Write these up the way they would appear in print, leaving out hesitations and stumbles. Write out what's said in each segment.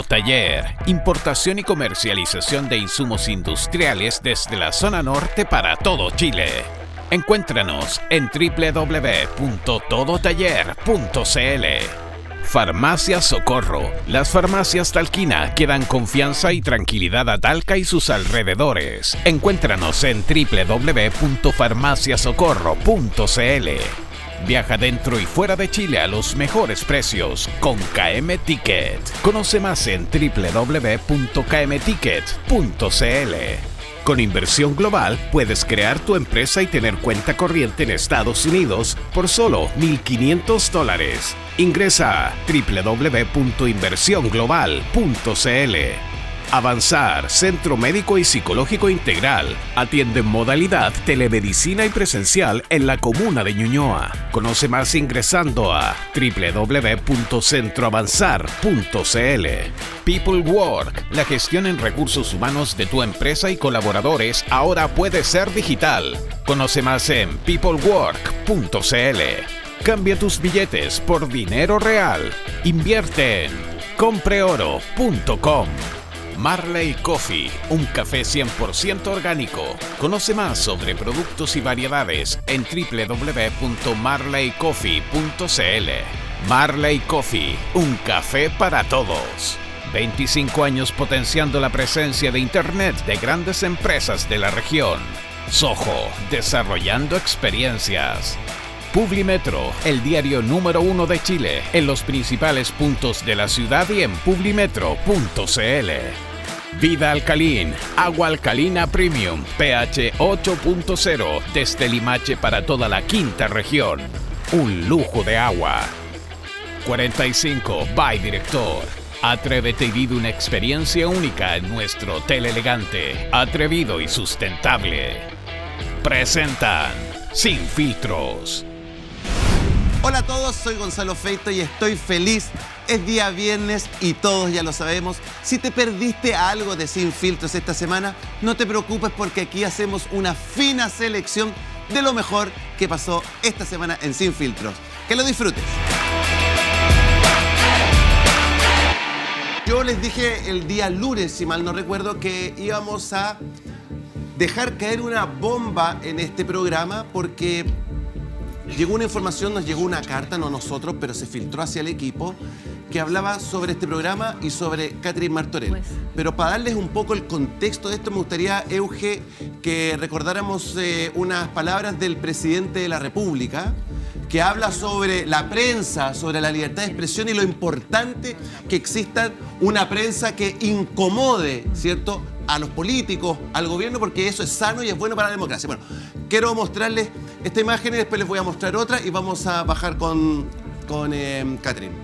Todo Taller, importación y comercialización de insumos industriales desde la zona norte para todo Chile. Encuéntranos en www.todotaller.cl. Farmacia Socorro. Las farmacias Talquina que dan confianza y tranquilidad a Talca y sus alrededores. Encuéntranos en www.farmaciasocorro.cl. Viaja dentro y fuera de Chile a los mejores precios con KM Ticket. Conoce más en www.kmticket.cl. Con Inversión Global puedes crear tu empresa y tener cuenta corriente en Estados Unidos por solo $1,500. Ingresa a www.inversionglobal.cl. Avanzar, Centro Médico y Psicológico Integral. Atiende en modalidad telemedicina y presencial en la comuna de Ñuñoa. Conoce más ingresando a www.centroavanzar.cl. People Work. La gestión en recursos humanos de tu empresa y colaboradores ahora puede ser digital. Conoce más en peoplework.cl. Cambia tus billetes por dinero real. Invierte en compreoro.com. Marley Coffee, un café 100% orgánico. Conoce más sobre productos y variedades en www.marleycoffee.cl. Marley Coffee, un café para todos. 25 años potenciando la presencia de Internet de grandes empresas de la región. Soho, desarrollando experiencias. Publimetro, el diario número 1 de Chile, en los principales puntos de la ciudad y en publimetro.cl. Vida Alcalín, agua alcalina premium, pH 8.0, desde Limache para toda la quinta región. Un lujo de agua. 45 by Director. Atrévete y vive una experiencia única en nuestro hotel elegante, atrevido y sustentable. Presentan Sin Filtros. Hola a todos, soy Gonzalo Feito y estoy feliz. Es día viernes y todos ya lo sabemos. Si te perdiste algo de Sin Filtros esta semana, no te preocupes porque aquí hacemos una fina selección de lo mejor que pasó esta semana en Sin Filtros. Que lo disfrutes. Yo les dije el día lunes, si mal no recuerdo, que íbamos a dejar caer una bomba en este programa porque llegó una información, nos llegó una carta, no nosotros, pero se filtró hacia el equipo, que hablaba sobre este programa y sobre Catherine Martorell. Pero para darles un poco el contexto de esto, me gustaría, Euge, que recordáramos unas palabras del presidente de la República, que habla sobre la prensa, sobre la libertad de expresión y lo importante que exista una prensa que incomode, ¿cierto?, a los políticos, al gobierno, porque eso es sano y es bueno para la democracia. Bueno, quiero mostrarles esta imagen y después les voy a mostrar otra y vamos a bajar con Catherine.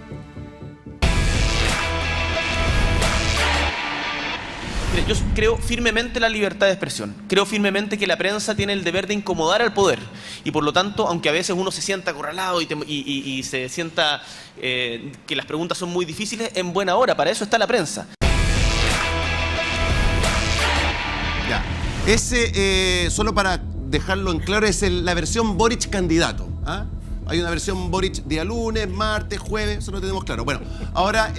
Yo creo firmemente en la libertad de expresión. Creo firmemente que la prensa tiene el deber de incomodar al poder. Y por lo tanto, aunque a veces uno se sienta acorralado y se sienta que las preguntas son muy difíciles, en buena hora, para eso está la prensa. Ya. Ese, solo para dejarlo en claro, es la versión Boric candidato. ¿Ah? Hay una versión Boric día lunes, martes, jueves, eso lo tenemos claro. Bueno, ahora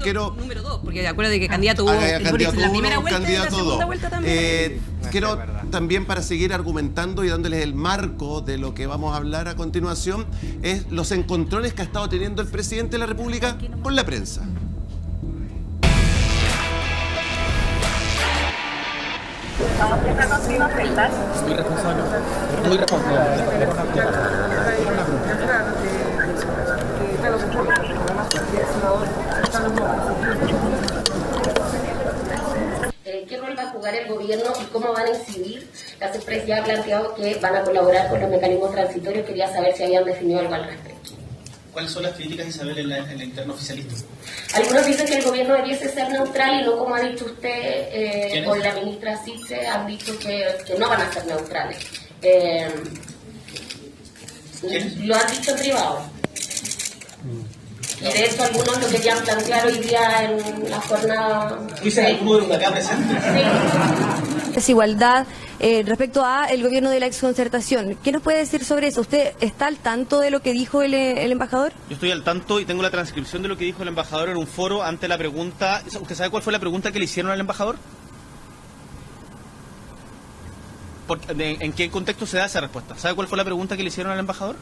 quiero... Número 2, porque acuérdate que candidato hubo candidato en la primera vuelta y en la segunda vuelta también. Quiero también, para seguir argumentando y dándoles el marco de lo que vamos a hablar a continuación, es los encontrones que ha estado teniendo el presidente de la República con la prensa. Muy responsable. Muy responsable. ¿Qué rol va a jugar el gobierno y cómo van a incidir? La CESPRES ya ha planteado que van a colaborar con los mecanismos transitorios. Quería saber si habían definido algo al respecto. ¿Cuáles son las críticas, Isabel, en la interna oficialista? Algunos dicen que el gobierno debiese ser neutral y no como ha dicho usted con la ministra Siche, han dicho que no van a ser neutrales. Lo han dicho en privado. Y de hecho algunos lo querían plantear hoy día en la jornada. ¿Dice alguno de los de acá presentes? Sí. Desigualdad respecto a el gobierno de la exconcertación. ¿Qué nos puede decir sobre eso? ¿Usted está al tanto de lo que dijo el embajador? Yo estoy al tanto y tengo la transcripción de lo que dijo el embajador en un foro ante la pregunta. ¿Usted sabe cuál fue la pregunta que le hicieron al embajador? ¿En qué contexto se da esa respuesta? ¿Sabe cuál fue la pregunta que le hicieron al embajador?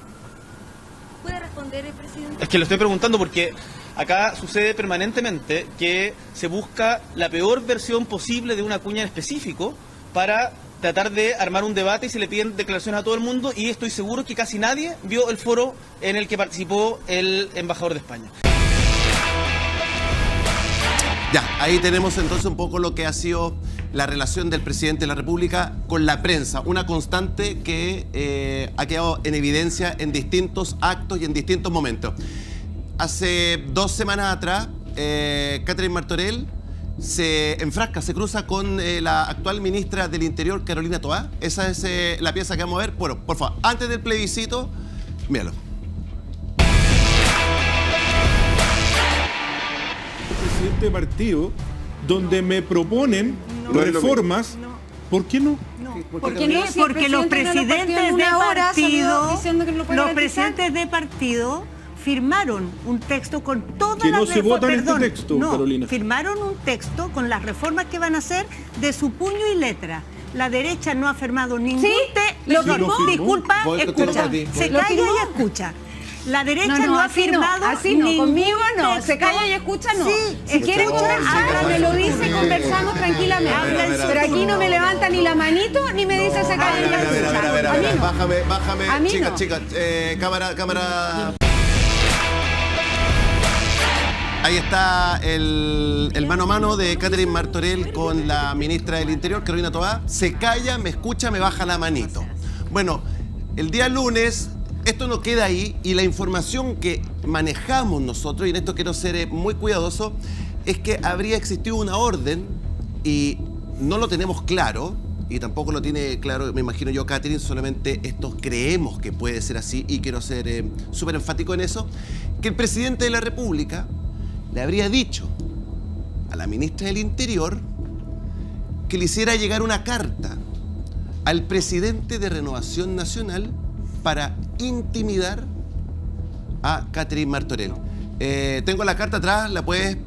¿Puede responder el presidente? Es que lo estoy preguntando porque acá sucede permanentemente que se busca la peor versión posible de una cuña en específico para tratar de armar un debate y se le piden declaraciones a todo el mundo, y estoy seguro que casi nadie vio el foro en el que participó el embajador de España. Ya, ahí tenemos entonces un poco lo que ha sido la relación del presidente de la República con la prensa, una constante que ha quedado en evidencia en distintos actos y en distintos momentos. Hace 2 semanas atrás, Catherine Martorell se enfrasca, se cruza con la actual ministra del Interior, Carolina Toá. Esa es la pieza que vamos a ver. Bueno, por favor, antes del plebiscito, míralo. Presidente de partido donde me proponen reformas. ¿Por qué no? Porque los presidentes de partido firmaron un texto con todas las reformas. Que no se vota en este texto, Carolina. Firmaron un texto con las reformas que van a hacer de su puño y letra. La derecha no ha firmado ningún texto. ¿Lo firmó? Disculpa, escucha. Se calla y escucha. La derecha no ha firmado así no, conmigo no, texto. Se calla y escucha no. Sí, si quiere conversar, me lo dice, conversamos tranquilamente. Pero aquí no me levanta ni la manito ni me dice se calla y escucha. A ver, bájame, chicas, cámara. Ahí está el mano a mano de Catherine Martorell con la ministra del Interior, Carolina Toá. Se calla, me escucha, me baja la manito. Bueno, el día lunes esto no queda ahí, y la información que manejamos nosotros, y en esto quiero ser muy cuidadoso, es que habría existido una orden, y no lo tenemos claro, y tampoco lo tiene claro, me imagino yo, Catherine, solamente esto creemos que puede ser así, y quiero ser súper enfático en eso, que el presidente de la República le habría dicho a la ministra del Interior que le hiciera llegar una carta al presidente de Renovación Nacional para intimidar a Catherine Martorell. Tengo la carta atrás, la puedes,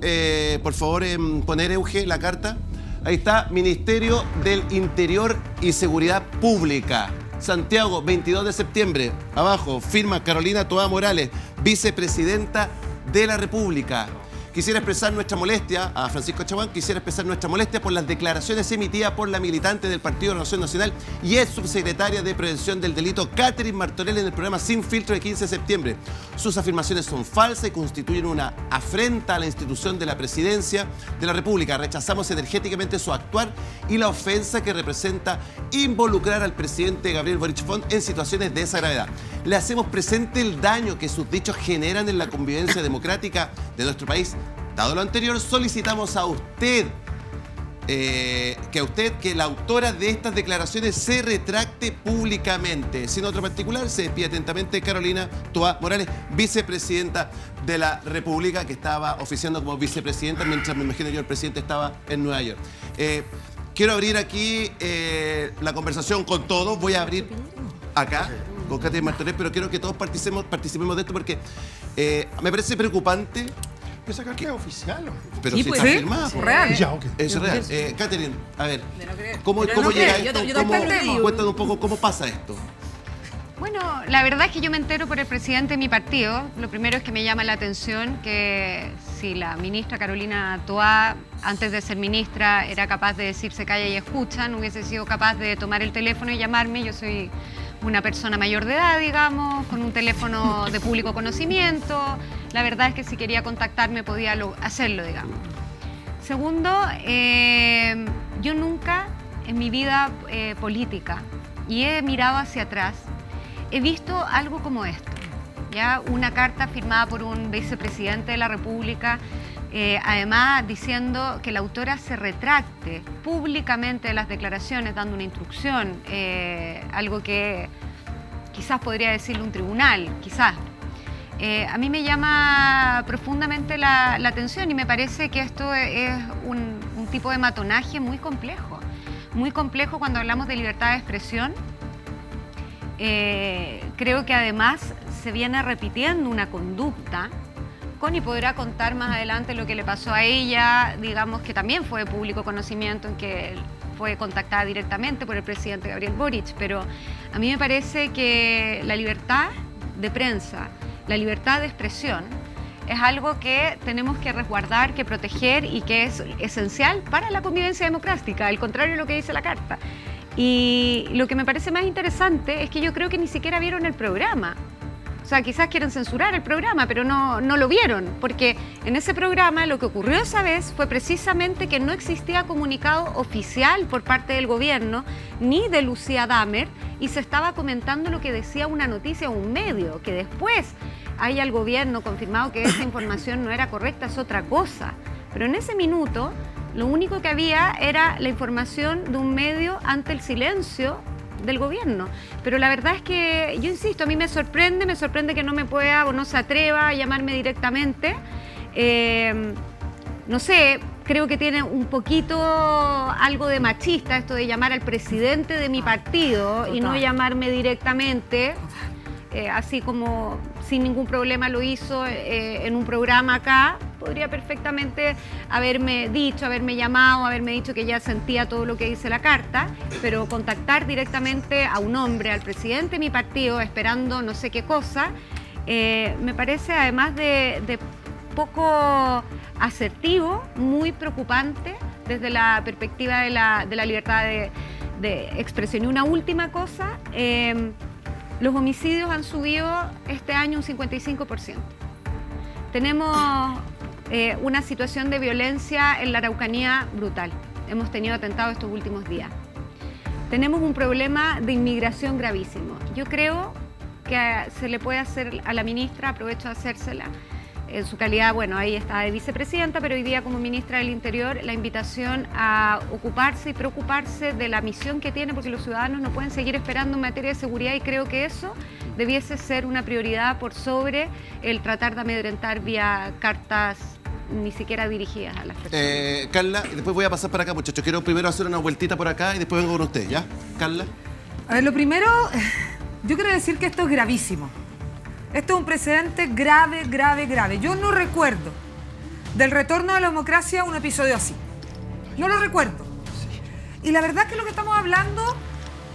por favor, poner, Euge, la carta. Ahí está, Ministerio del Interior y Seguridad Pública. Santiago, 22 de septiembre. Abajo, firma Carolina Toá Morales, vicepresidenta de la República. Quisiera expresar nuestra molestia, a Francisco Chaguán, quisiera expresar nuestra molestia por las declaraciones emitidas por la militante del Partido de Renovación Nacional y ex subsecretaria de Prevención del Delito, Catherine Martorell, en el programa Sin Filtro de 15 de septiembre. Sus afirmaciones son falsas y constituyen una afrenta a la institución de la Presidencia de la República. Rechazamos energéticamente su actuar y la ofensa que representa involucrar al presidente Gabriel Boric Font en situaciones de esa gravedad. Le hacemos presente el daño que sus dichos generan en la convivencia democrática de nuestro país. Dado lo anterior, solicitamos a usted que la autora de estas declaraciones se retracte públicamente. Sin otro particular, se despide atentamente Carolina Toá Morales, vicepresidenta de la República, que estaba oficiando como vicepresidenta, mientras me imagino yo el presidente estaba en Nueva York. Quiero abrir aquí la conversación con todos. Voy a abrir acá con Catherine Martorell, pero quiero que todos participemos de esto porque me parece preocupante. Esa carta es oficial. Pero sí, está firmada. Es real. Ya, ok. Es real. Catherine, a ver, ¿cómo llega esto? Cuéntanos un poco cómo pasa esto. Bueno, la verdad es que yo me entero por el presidente de mi partido. Lo primero es que me llama la atención que si la ministra Carolina Toá, antes de ser ministra, era capaz de decir se calla y escucha, no hubiese sido capaz de tomar el teléfono y llamarme. Yo soy una persona mayor de edad, digamos, con un teléfono de público conocimiento. La verdad es que si quería contactarme podía hacerlo, digamos. Segundo, yo nunca en mi vida política, y he mirado hacia atrás, he visto algo como esto, ¿ya? Una carta firmada por un vicepresidente de la República, además diciendo que la autora se retracte públicamente de las declaraciones, dando una instrucción, algo que quizás podría decirle un tribunal, quizás. A mí me llama profundamente la atención y me parece que esto es un tipo de matonaje muy complejo, muy complejo cuando hablamos de libertad de expresión. Creo que además se viene repitiendo una conducta. Connie podrá contar más adelante lo que le pasó a ella, digamos que también fue de público conocimiento, en que fue contactada directamente por el presidente Gabriel Boric, pero a mí me parece que la libertad de prensa, la libertad de expresión, es algo que tenemos que resguardar, que proteger y que es esencial para la convivencia democrática, al contrario de lo que dice la Carta. Y lo que me parece más interesante es que yo creo que ni siquiera vieron el programa. O sea, quizás quieren censurar el programa, pero no lo vieron, porque en ese programa lo que ocurrió esa vez fue precisamente que no existía comunicado oficial por parte del gobierno, ni de Lucía Damer, y se estaba comentando lo que decía una noticia o un medio, que después haya el gobierno confirmado que esa información no era correcta, es otra cosa. Pero en ese minuto, lo único que había era la información de un medio ante el silencio del gobierno. Pero la verdad es que, yo insisto, a mí me sorprende que no me pueda o no se atreva a llamarme directamente. No sé, creo que tiene un poquito algo de machista esto de llamar al presidente de mi partido y no llamarme directamente. Así como sin ningún problema lo hizo en un programa acá, podría perfectamente haberme llamado, haberme dicho que ya sentía todo lo que dice la Carta, pero contactar directamente a un hombre, al presidente de mi partido, esperando no sé qué cosa, me parece además de poco asertivo, muy preocupante desde la perspectiva de la libertad de expresión. Y una última cosa, los homicidios han subido este año un 55%. Tenemos una situación de violencia en la Araucanía brutal. Hemos tenido atentados estos últimos días. Tenemos un problema de inmigración gravísimo. Yo creo que se le puede hacer a la ministra, aprovecho de hacérsela, en su calidad, bueno, ahí está de vicepresidenta, pero hoy día como ministra del Interior, la invitación a ocuparse y preocuparse de la misión que tiene, porque los ciudadanos no pueden seguir esperando en materia de seguridad, y creo que eso debiese ser una prioridad por sobre el tratar de amedrentar vía cartas ni siquiera dirigidas a las personas. Carla, después voy a pasar para acá, muchachos. Quiero primero hacer una vueltita por acá y después vengo con usted, ¿ya? Carla. A ver, lo primero, yo quiero decir que esto es gravísimo. Esto es un precedente grave, grave, grave. Yo no recuerdo del retorno de la democracia un episodio así. No lo recuerdo. Y la verdad es que lo que estamos hablando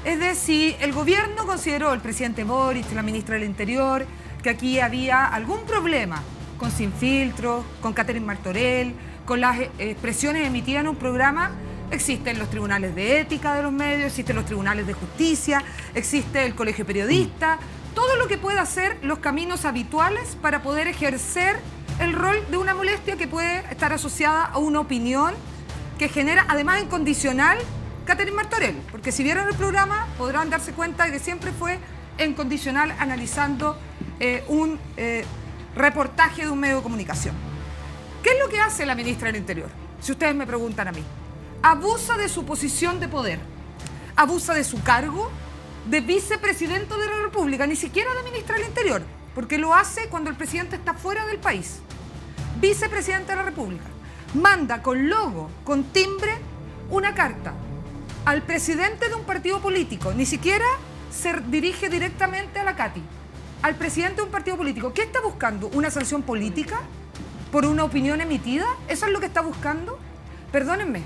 es de si el gobierno consideró, el presidente Boric, la ministra del Interior, que aquí había algún problema con Sin Filtro, con Catherine Martorell, con las expresiones emitidas en un programa. Existen los tribunales de ética de los medios, existen los tribunales de justicia, existe el colegio periodista, todo lo que pueda hacer los caminos habituales para poder ejercer el rol de una molestia que puede estar asociada a una opinión que genera, además incondicional, Catherine Martorell. Porque si vieron el programa podrán darse cuenta de que siempre fue incondicional analizando un reportaje de un medio de comunicación. ¿Qué es lo que hace la ministra del Interior? Si ustedes me preguntan a mí. Abusa de su posición de poder, abusa de su cargo de vicepresidente de la República, ni siquiera la ministra del Interior, porque lo hace cuando el presidente está fuera del país. Vicepresidente de la República. Manda con logo, con timbre, una carta al presidente de un partido político, ni siquiera se dirige directamente a la Cati, al presidente de un partido político. ¿Qué está buscando? ¿Una sanción política por una opinión emitida? ¿Eso es lo que está buscando? Perdónenme.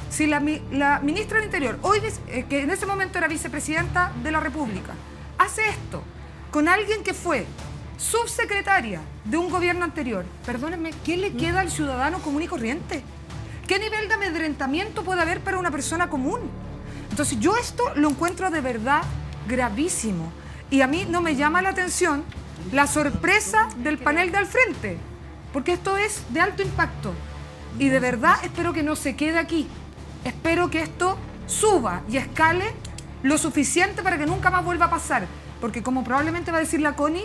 Si la ministra del Interior, hoy que en ese momento era vicepresidenta de la República, hace esto con alguien que fue subsecretaria de un gobierno anterior, perdónenme, ¿qué le queda al ciudadano común y corriente? ¿Qué nivel de amedrentamiento puede haber para una persona común? Entonces yo esto lo encuentro de verdad gravísimo. Y a mí no me llama la atención la sorpresa del panel de al frente, porque esto es de alto impacto. Y de verdad espero que no se quede aquí. Espero que esto suba y escale lo suficiente para que nunca más vuelva a pasar. Porque como probablemente va a decir la Connie,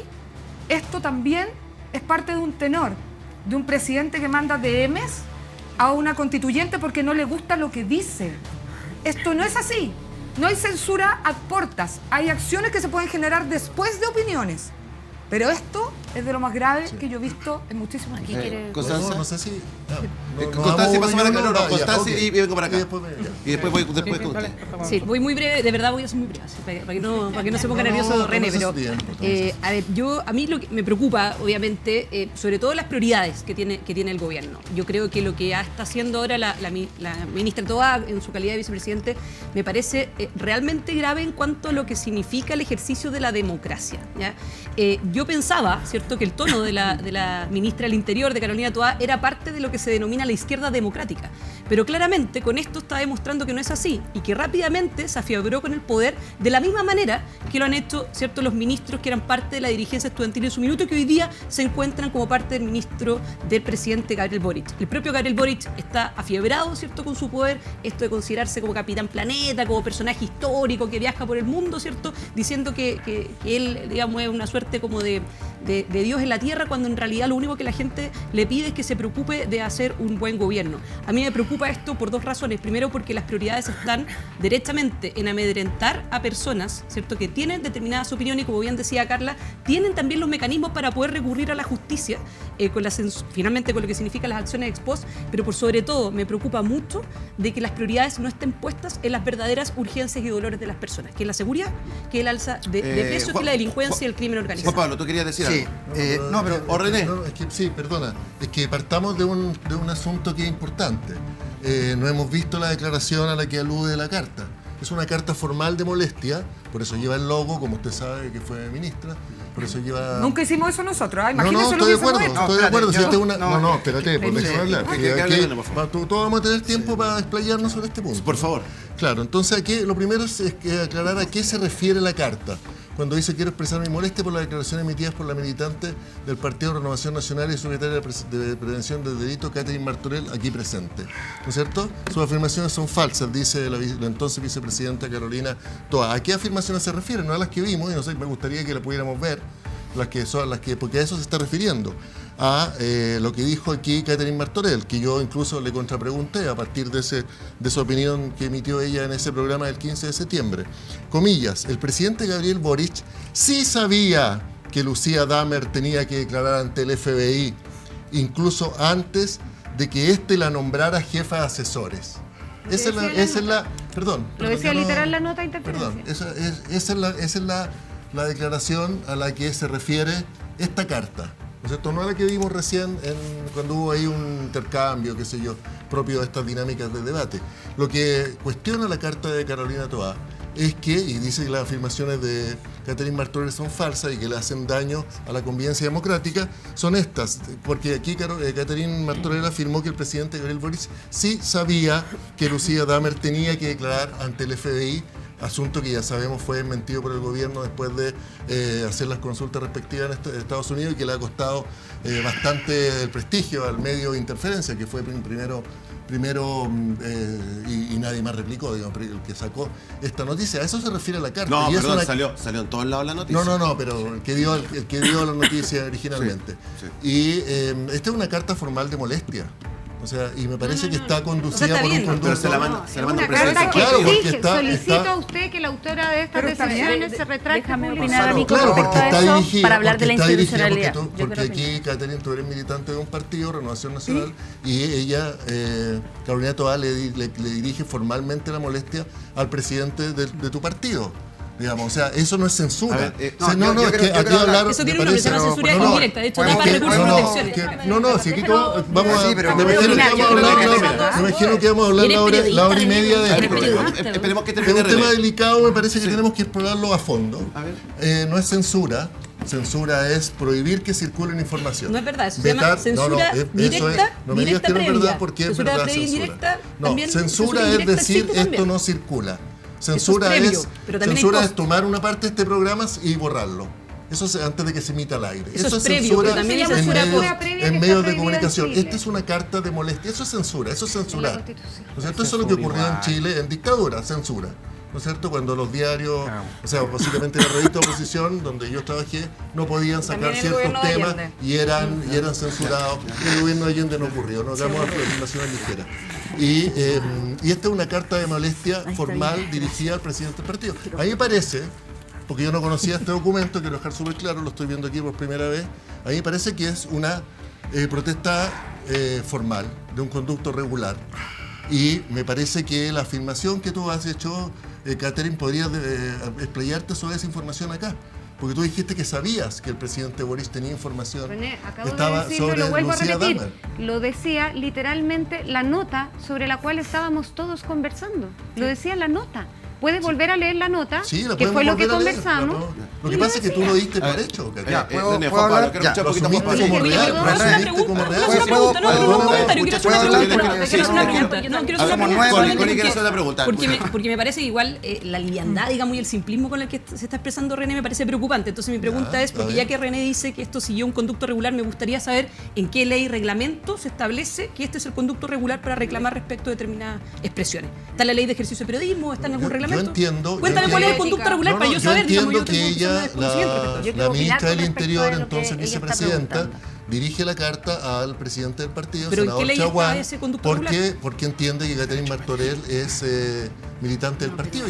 esto también es parte de un tenor, de un presidente que manda DMs a una constituyente porque no le gusta lo que dice. Esto no es así. No hay censura ad portas. Hay acciones que se pueden generar después de opiniones. Pero esto es de lo más grave que yo he visto en muchísimos años. Constanza. No sé si... Constanza, pásame la cámara. Constanza y vengo para acá. Y después voy con usted. Sí, voy muy breve, de verdad voy a ser muy breve, para que no se ponga nervioso René, pero a ver, a mí lo que me preocupa, obviamente, sobre todo las prioridades que tiene el gobierno. Yo creo que lo que está haciendo ahora la ministra Toá en su calidad de vicepresidente me parece realmente grave en cuanto a lo que significa el ejercicio de la democracia, ¿ya? Yo pensaba, ¿cierto?, que el tono de la ministra del Interior, de Carolina Toá, era parte de lo que se denomina la izquierda democrática. Pero claramente con esto está demostrando que no es así y que rápidamente se afiabró con el poder de la misma manera que lo han hecho, ¿cierto?, los ministros que eran parte de la dirigencia estudiantil en su minuto y que hoy día se encuentran como parte del ministro del presidente Gabriel Boric. El propio Gabriel Boric está afiebrado, ¿cierto?, con su poder, esto de considerarse como capitán planeta, como personaje histórico que viaja por el mundo, ¿cierto?, diciendo que él, digamos, es una suerte como de Dios en la tierra, cuando en realidad lo único que la gente le pide es que se preocupe de hacer un buen gobierno. A mí me preocupa esto por dos razones. Primero, porque las prioridades están derechamente en amedrentar a personas, ¿cierto?, que tienen determinadas opiniones y, como bien decía Carla, tienen también los mecanismos para poder recurrir a la justicia, finalmente con lo que significan las acciones ex post, pero por sobre todo me preocupa mucho de que las prioridades no estén puestas en las verdaderas urgencias y dolores de las personas, que es la seguridad, que es el alza de precios, que es la delincuencia y el crimen organizado. Juan Pablo, ¿tú querías decir algo? No, pero... ¿O René? No, es que, sí, perdona. Es que partamos de un asunto que es importante. No hemos visto la declaración a la que alude la carta. Es una carta formal de molestia, por eso lleva el logo, como usted sabe que fue ministra, por eso lleva... Nunca hicimos eso nosotros, ¿eh? No, estoy de acuerdo, espérate, pues déjame hablar. Todos vamos a tener tiempo para explayarnos sobre este punto. Por favor. Claro, entonces aquí lo primero es aclarar a qué se refiere la carta. Cuando dice quiero expresar mi molestia por las declaraciones emitidas por la militante del Partido Renovación Nacional y secretaria de Prevención del Delito, Catherine Martorell, aquí presente. ¿No es cierto? Sus afirmaciones son falsas, dice la entonces vicepresidenta Carolina Toá. ¿A qué afirmaciones se refieren? No a las que vimos, y no sé, me gustaría que la pudiéramos ver, porque a eso se está refiriendo. A lo que dijo aquí Catherine Martorell, que yo incluso le contrapregunté a partir de esa opinión que emitió ella en ese programa del 15 de septiembre. Comillas, el presidente Gabriel Boric sí sabía que Lucía Dahmer tenía que declarar ante el FBI, incluso antes de que éste la nombrara jefa de asesores. Esa es la... Perdón. Lo decía literal la nota de interferencia. Perdón, esa es la declaración a la que se refiere esta carta. ¿No es cierto? No a la que vimos recién cuando hubo ahí un intercambio, qué sé yo, propio de estas dinámicas de debate. Lo que cuestiona la carta de Carolina Toá es que, y dice que las afirmaciones de Catherine Martorell son falsas y que le hacen daño a la convivencia democrática, son estas. Porque aquí Catherine Martorell afirmó que el presidente Gabriel Boric sí sabía que Lucía Dahmer tenía que declarar ante el FBI, asunto que ya sabemos fue desmentido por el gobierno después de hacer las consultas respectivas en Estados Unidos y que le ha costado bastante el prestigio al medio de interferencia, que fue primero y nadie más replicó, digamos, el que sacó esta noticia. A eso se refiere la carta. No, y perdón, salió en todos lados la noticia. No, pero el que dio la noticia originalmente. Sí. Y esta es una carta formal de molestia. O sea, y me parece que está conducida por un conductor. Pero se la manda una carta que solicito a usted que la autora de estas decisiones se retracte. Claro, porque está dirigida para hablar de la institucionalidad. Porque aquí, Catherine, tú eres militante de un partido, Renovación Nacional, y ella, Carolina Toá, le dirige formalmente la molestia al presidente de tu partido. Digamos, o sea, eso no es censura. Eso tiene una censura indirecta, de hecho da para recursos de protección. Si aquí vamos a... Me imagino que vamos a hablar la hora y media de esto. Esperemos que termine. Es un tema delicado, me parece que tenemos que explorarlo a fondo. No es censura. Censura es prohibir que circulen información. No es verdad, eso se llama censura directa. No me digas que no es verdad, porque es verdad censura. No, censura es decir esto no circula. Censura es tomar una parte de este programa y borrarlo. Eso es antes de que se emita al aire. Eso es censura en medios de comunicación. Esta es una carta de molestia. Eso es censura, eso es censurar. ¿No es cierto? Eso es lo que ocurrió en Chile en dictadura, censura. ¿No es cierto? Cuando los diarios, o sea, básicamente la revista de oposición, donde yo trabajé, no podían sacar ciertos temas y eran censurados. En el gobierno de Allende no ocurrió, no hagamos afirmaciones ligeras. Y esta es una carta de molestia formal dirigida al presidente del partido. A mí me parece porque yo no conocía este documento, quiero dejar súper claro, lo estoy viendo aquí por primera vez. A mí me parece que es una protesta formal, de un conducto regular. Y me parece que la afirmación que tú has hecho, Catherine, podrías explayarte sobre esa información acá. Porque tú dijiste que sabías que el presidente Boric tenía información. René, acabo de decirlo, lo vuelvo a repetir. Lo decía literalmente la nota sobre la cual estábamos todos conversando. Lo decía la nota. Puedes volver a leer la nota, que fue lo que conversamos. Lo que pasa es que tú lo diste por hecho. ¿Puedo hablar? Lo asumiste como real. Lo asumiste como real. Porque me parece que igual la liviandad, digamos, y el simplismo con el que se está expresando René me parece preocupante. Entonces mi pregunta es, porque ya que René dice que esto siguió un conducto regular, me gustaría saber en qué ley y reglamento se establece que este es el conducto regular para reclamar respecto a determinadas expresiones. ¿Está en la ley de ejercicio de periodismo? ¿Está en algún reglamento? Yo entiendo. Cuéntame cuál es el conducto regular para yo saber. Yo entiendo que ella, la ministra del Interior, entonces vicepresidenta, dirige la carta al presidente del partido, senador Chaguán, porque entiende que Catherine Martorell es militante del partido.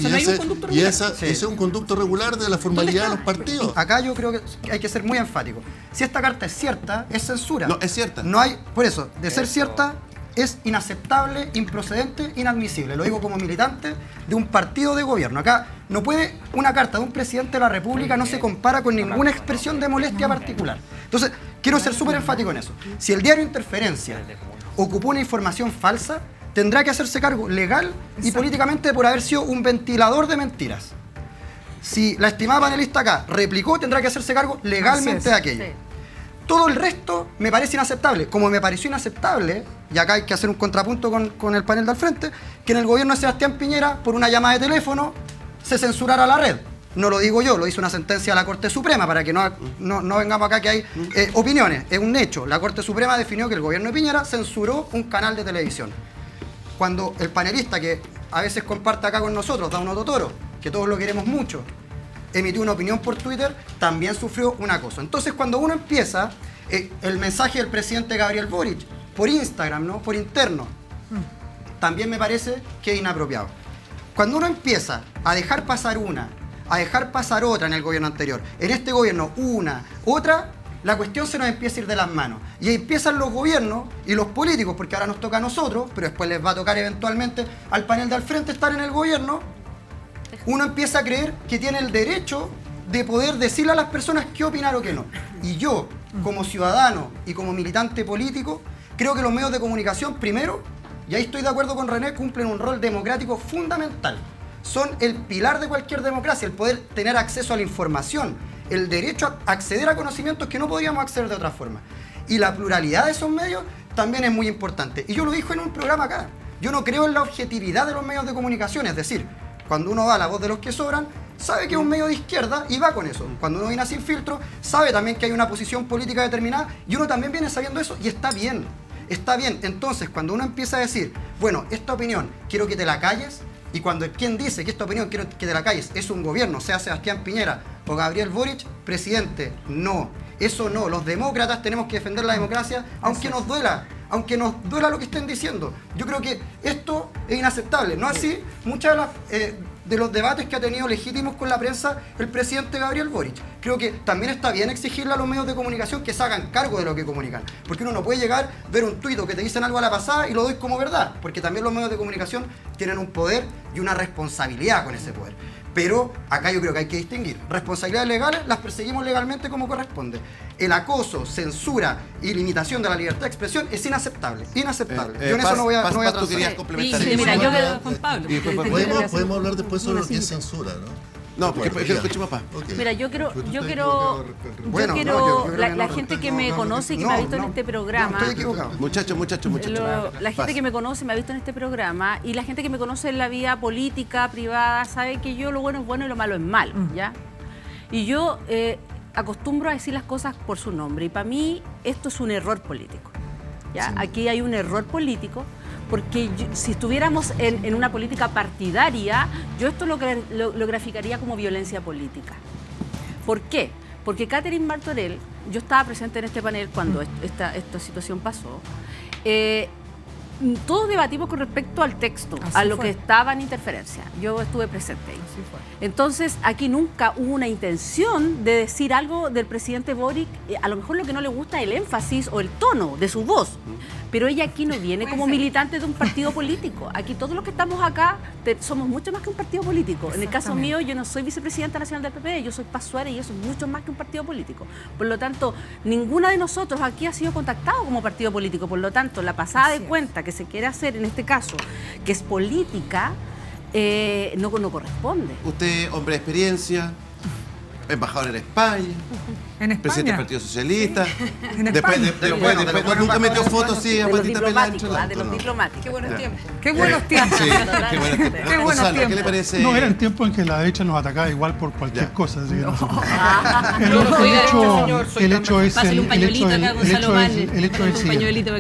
Y ese es un conducto regular de la formalidad de los partidos. Acá yo creo que hay que ser muy enfático. Si esta carta es cierta, es censura. No, es cierta. No hay, por eso, de ser cierta, es inaceptable, improcedente, inadmisible. Lo digo como militante de un partido de gobierno. Acá no puede, una carta de un presidente de la República no se compara con ninguna expresión de molestia particular. Entonces, quiero ser súper enfático en eso. Si el diario Interferencia ocupó una información falsa, tendrá que hacerse cargo legal y políticamente por haber sido un ventilador de mentiras. Si la estimada panelista acá replicó, tendrá que hacerse cargo legalmente de aquello. Todo el resto me parece inaceptable. Como me pareció inaceptable, y acá hay que hacer un contrapunto con el panel de al frente, que en el gobierno de Sebastián Piñera, por una llamada de teléfono, se censurara la red. No lo digo yo, lo hizo una sentencia de la Corte Suprema, para que no vengamos acá que hay opiniones. Es un hecho. La Corte Suprema definió que el gobierno de Piñera censuró un canal de televisión. Cuando el panelista, que a veces comparte acá con nosotros, Dauno Totoro, que todos lo queremos mucho, emitió una opinión por Twitter, también sufrió un acoso. Entonces, cuando uno empieza el mensaje del presidente Gabriel Boric por Instagram, ¿no? Por interno, también me parece que es inapropiado. Cuando uno empieza a dejar pasar una, a dejar pasar otra en el gobierno anterior, en este gobierno una, otra, la cuestión se nos empieza a ir de las manos. Y ahí empiezan los gobiernos y los políticos, porque ahora nos toca a nosotros, pero después les va a tocar eventualmente al panel de al frente estar en el gobierno. Uno empieza a creer que tiene el derecho de poder decirle a las personas qué opinar o qué no. Y yo, como ciudadano y como militante político, creo que los medios de comunicación, primero, y ahí estoy de acuerdo con René, cumplen un rol democrático fundamental. Son el pilar de cualquier democracia, el poder tener acceso a la información, el derecho a acceder a conocimientos que no podríamos acceder de otra forma. Y la pluralidad de esos medios también es muy importante. Y yo lo dije en un programa acá. Yo no creo en la objetividad de los medios de comunicación, es decir, cuando uno va a La Voz de los que sobran, sabe que es un medio de izquierda y va con eso. Cuando uno viene a Sin Filtro, sabe también que hay una posición política determinada y uno también viene sabiendo eso y está bien. Está bien. Entonces, cuando uno empieza a decir, bueno, esta opinión quiero que te la calles, y cuando quien dice que esta opinión quiero que te la calles es un gobierno, sea Sebastián Piñera o Gabriel Boric, presidente, no. Eso no. Los demócratas tenemos que defender la democracia, aunque nos duela. Aunque nos duela lo que estén diciendo. Yo creo que esto es inaceptable. No así muchas de los debates que ha tenido legítimos con la prensa el presidente Gabriel Boric. Creo que también está bien exigirle a los medios de comunicación que se hagan cargo de lo que comunican. Porque uno no puede llegar, ver un tuit que te dicen algo a la pasada y lo doy como verdad. Porque también los medios de comunicación tienen un poder y una responsabilidad con ese poder. Pero acá yo creo que hay que distinguir. Responsabilidades legales las perseguimos legalmente como corresponde. El acoso, censura y limitación de la libertad de expresión es inaceptable. Inaceptable. Yo en eso no voy a transar. Tú querías complementar eso. Mira, yo quedo con Pablo. Podemos hablar después sobre lo que es censura, ¿no? No, porque escuchemos papá. Mira, yo quiero la gente que me conoce y que me ha visto en este programa. Estoy equivocado. Muchachos. La gente que me conoce me ha visto en este programa y la gente que me conoce en la vida política, privada, sabe que yo lo bueno es bueno y lo malo es malo, ¿ya? Y yo acostumbro a decir las cosas por su nombre y para mí esto es un error político, ¿ya? Sí. Aquí hay un error político. Porque si estuviéramos en una política partidaria, yo esto lo graficaría como violencia política. ¿Por qué? Porque Catherine Martorell, yo estaba presente en este panel cuando esta situación pasó, todos debatimos con respecto al texto, Así a lo fue. que estaba en interferencia. Yo estuve presente ahí. Así fue. Entonces, aquí nunca hubo una intención de decir algo del presidente Boric. A lo mejor lo que no le gusta es el énfasis o el tono de su voz. Pero ella aquí no viene como militante de un partido político. Aquí todos los que estamos acá somos mucho más que un partido político. En el caso mío, yo no soy vicepresidenta nacional del PP, yo soy Paz Suárez y eso es mucho más que un partido político. Por lo tanto, ninguna de nosotros aquí ha sido contactado como partido político. Por lo tanto, la pasada de cuenta que se quiere hacer en este caso, que es política, no corresponde. Usted, hombre de experiencia, embajador en España, presidente del Partido Socialista. Después nunca metió fotos así a patita pelada. De los diplomáticos. Qué buenos tiempos. Qué buenos tiempos. Sí, qué buenos tiempos. Qué buenos Gonzalo, tiempos. ¿qué le parece? No, eran tiempos en que la derecha nos atacaba igual por cualquier cosa. Así que no se preocupe. El hecho es el siguiente.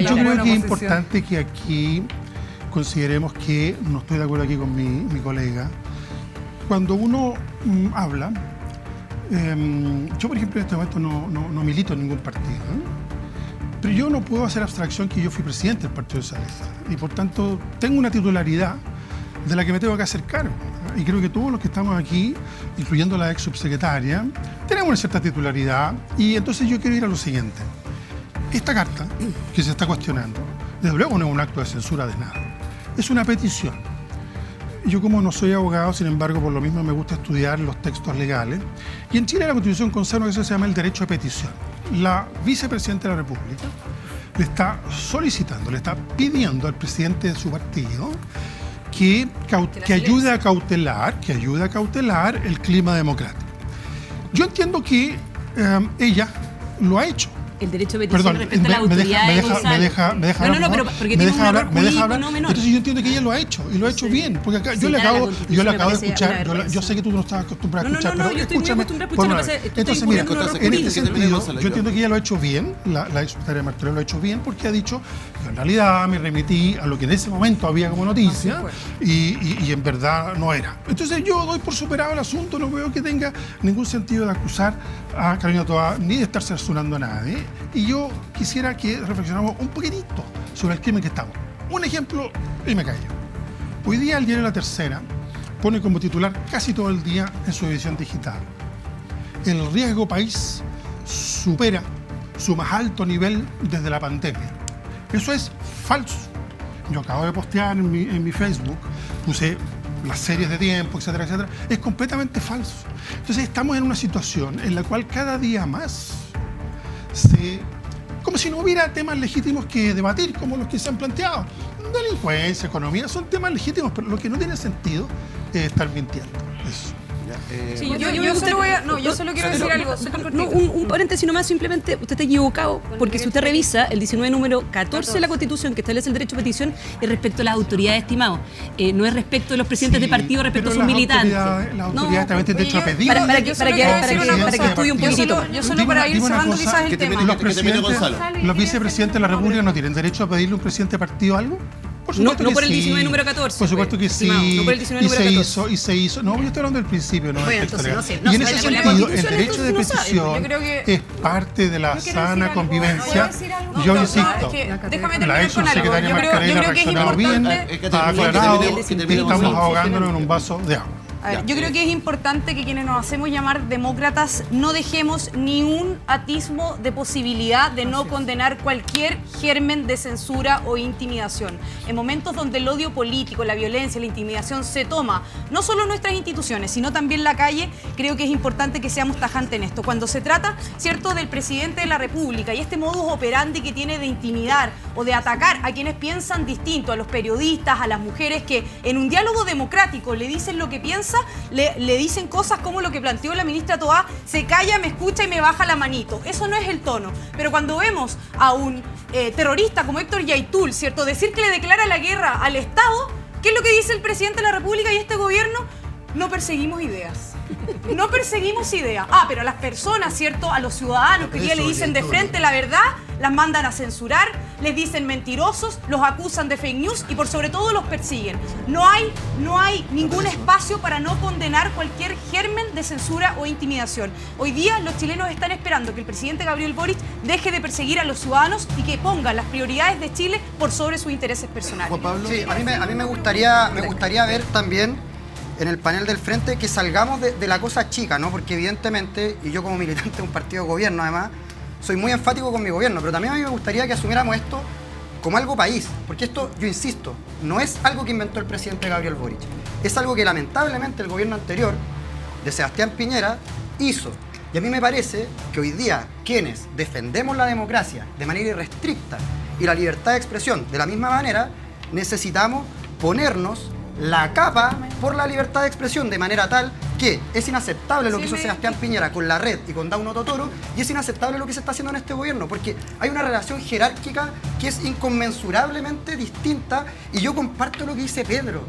Yo creo que es importante que aquí consideremos que, no estoy de acuerdo aquí con mi colega, cuando uno habla, yo por ejemplo en este momento no milito en ningún partido, pero yo no puedo hacer abstracción que yo fui presidente del Partido Socialista y por tanto tengo una titularidad de la que me tengo que hacer cargo. Y creo que todos los que estamos aquí, incluyendo la ex subsecretaria, tenemos una cierta titularidad y entonces yo quiero ir a lo siguiente. Esta carta que se está cuestionando, desde luego no es un acto de censura de nada, es una petición. Yo como no soy abogado, sin embargo, por lo mismo me gusta estudiar los textos legales. Y en Chile la Constitución conserva que eso se llama el derecho a petición. La vicepresidenta de la República le está solicitando, le está pidiendo al presidente de su partido que ayude a cautelar el clima democrático. Yo entiendo que ella lo ha hecho. El derecho de petición respecto a la autoridad No, pero porque tiene un error jurídico no menor. Entonces yo entiendo que ella lo ha hecho y lo ha hecho bien, porque acá yo le acabo de escuchar, yo sé que tú no estás acostumbrado a escuchar, pero escúchame. Entonces mira, en este sentido, yo entiendo que ella lo ha hecho bien, la exsecretaria Martorell lo ha hecho bien, porque ha dicho que en realidad me remití a lo que en ese momento había como noticia y en verdad no era. Entonces yo doy por superado el asunto, no veo que tenga ningún sentido de acusar a Carolina Toá ni de estar censurando a nadie. Y yo quisiera que reflexionáramos un poquitito sobre el crimen que estamos. Un ejemplo, y me callo. Hoy día el diario La Tercera pone como titular casi todo el día en su edición digital: el riesgo país supera su más alto nivel desde la pandemia. Eso es falso. Yo acabo de postear en mi Facebook, puse las series de tiempo, etcétera, etcétera. Es completamente falso. Entonces estamos en una situación en la cual cada día más como si no hubiera temas legítimos que debatir, como los que se han planteado. Delincuencia, economía, son temas legítimos, pero lo que no tiene sentido es estar mintiendo. Eso. Sí, yo solo quiero decir algo. Un paréntesis nomás, simplemente usted está equivocado, porque si usted revisa el 19 número 14 de la Constitución, que establece el derecho a petición, es respecto a las autoridades estimadas, no es respecto de los presidentes de partido, respecto a sus militantes. Las autoridades también tienen derecho a pedir. Para que estudie un poquitito. Yo solo para ir cerrando quizás el tema. Los vicepresidentes de la República no tienen derecho a pedirle a un presidente de partido algo. No por el 19 número 14. Por supuesto que sí. No por el 19 número 14. Y se hizo. No, yo estoy hablando del principio, no del bueno, texto entonces, legal. no sé, Y en ese sentido, el derecho de petición es parte de la sana convivencia. Yo insisto, la ex subsecretaria Martorell ha reaccionado bien, ha aclarado y estamos ahogándonos en un vaso de agua. A ver, yo creo que es importante que quienes nos hacemos llamar demócratas no dejemos ni un atismo de posibilidad de no condenar cualquier germen de censura o intimidación. En momentos donde el odio político, la violencia, la intimidación se toma, no solo nuestras instituciones, sino también la calle, creo que es importante que seamos tajantes en esto. Cuando se trata, ¿cierto?, del presidente de la República y este modus operandi que tiene de intimidar o de atacar a quienes piensan distinto, a los periodistas, a las mujeres que en un diálogo democrático le dicen lo que piensan, le dicen cosas como lo que planteó la ministra Toá: se calla, me escucha y me baja la manito. Eso no es el tono. Pero cuando vemos a un terrorista como Héctor Yaitul, ¿cierto?, decir que le declara la guerra al Estado, ¿qué es lo que dice el presidente de la República y este gobierno? No perseguimos ideas. No perseguimos ideas. Pero a las personas, ¿cierto?, a los ciudadanos que hoy día le dicen de frente la verdad, las mandan a censurar, les dicen mentirosos, los acusan de fake news y por sobre todo los persiguen. No hay ningún espacio para no condenar cualquier germen de censura o intimidación. Hoy día los chilenos están esperando que el presidente Gabriel Boric deje de perseguir a los ciudadanos y que ponga las prioridades de Chile por sobre sus intereses personales. Juan Pablo. Sí, a mí me gustaría ver también en el panel del frente que salgamos de la cosa chica, ¿no? Porque evidentemente, y yo como militante de un partido de gobierno además, soy muy enfático con mi gobierno, pero también a mí me gustaría que asumiéramos esto como algo país, porque esto, yo insisto, no es algo que inventó el presidente Gabriel Boric, es algo que lamentablemente el gobierno anterior, de Sebastián Piñera, hizo. Y a mí me parece que hoy día quienes defendemos la democracia de manera irrestricta y la libertad de expresión de la misma manera, necesitamos ponernos la capa por la libertad de expresión de manera tal que es inaceptable lo que hizo Sebastián Piñera con la red y con Dauno Totoro y es inaceptable lo que se está haciendo en este gobierno porque hay una relación jerárquica que es inconmensurablemente distinta y yo comparto lo que dice Pedro.